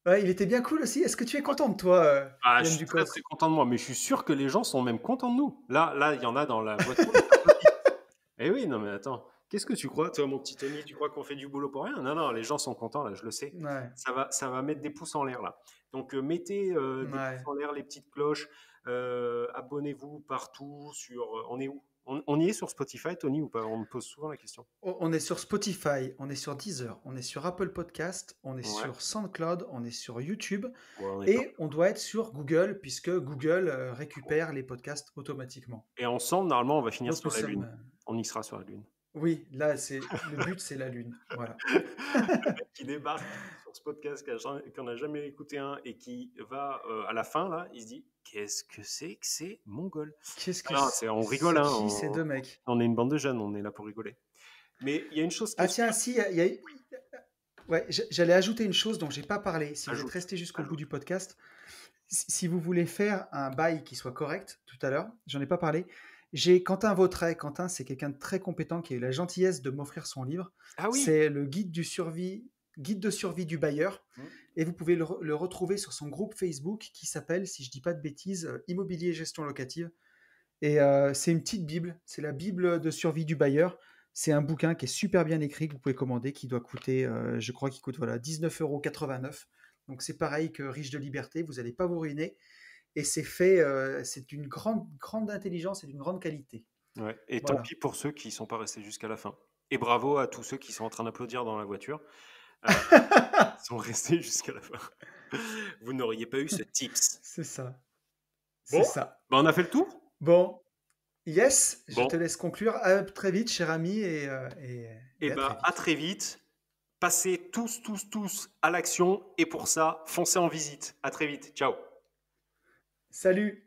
Ouais, il était bien cool aussi. Est-ce que tu es Ouais. content de toi, Ah, je Yann suis très, très Ducote? content de moi, mais je suis sûr que les gens sont même contents de nous. Là, il y en a dans la voiture, ils applaudissent. Eh oui, non mais attends, qu'est-ce que tu crois, toi, mon petit Tony, tu crois qu'on fait du boulot pour rien? Non, non, les gens sont contents, là, je le sais. Ouais, Ça va mettre des pouces en l'air, là. Donc, mettez des pouces ouais. en l'air, les petites cloches, abonnez-vous partout sur... on est où? On y est sur Spotify, Tony, ou pas? On me pose souvent la question. On est sur Spotify, on est sur Deezer, on est sur Apple Podcast, on est Ouais, sur SoundCloud, on est sur YouTube ouais, on est et partout. on doit être sur Google puisque Google récupère les podcasts automatiquement. Et ensemble, normalement, on va finir Donc nous sur la sommes... Lune. On y sera sur la Lune. oui, là, c'est le but, c'est la Lune. Voilà. Le mec qui débarque sur ce podcast, qui n'a jamais écouté un, et qui va à la fin, là, il se dit, qu'est-ce que c'est mongol? Qu'est-ce que Ah non, on rigole, c'est hein, qui ces deux mecs? on est une bande de jeunes, on est là pour rigoler. Mais il y a une chose qui Ah est sûre. tiens, si, ouais, j'allais ajouter une chose dont j'ai pas parlé. Si vous êtes Ajoute, resté jusqu'au bout ajoute. du podcast, si vous voulez faire un bail qui soit correct, tout à l'heure, j'en ai pas parlé. J'ai Quentin Vautret. Quentin, c'est quelqu'un de très compétent qui a eu la gentillesse de m'offrir son livre. Ah oui. C'est le guide de survie du bailleur. Hmm. Et vous pouvez le retrouver sur son groupe Facebook qui s'appelle, si je dis pas de bêtises, Immobilier et Gestion Locative. Et c'est une petite Bible. C'est la Bible de survie du bailleur. C'est un bouquin qui est super bien écrit que vous pouvez commander, qui doit coûter, je crois qu'il coûte voilà, 19,89 €. Donc c'est pareil que Riche de liberté, vous n'allez pas vous ruiner. Et c'est fait, c'est d'une grande intelligence et d'une grande qualité. Ouais. Et tant Voilà. pis pour ceux qui ne sont pas restés jusqu'à la fin. Et bravo à tous ceux qui sont en train d'applaudir dans la voiture. Ils sont restés jusqu'à la fin. Vous n'auriez pas eu ce tips. C'est ça. C'est Bon, ça. ben on a fait le tour. Bon, yes, je Bon, te laisse conclure. À très vite, cher ami, et et à très ben à vite. très vite. Passez tous à l'action. Et pour ça, foncez en visite. À très vite. Ciao. Salut!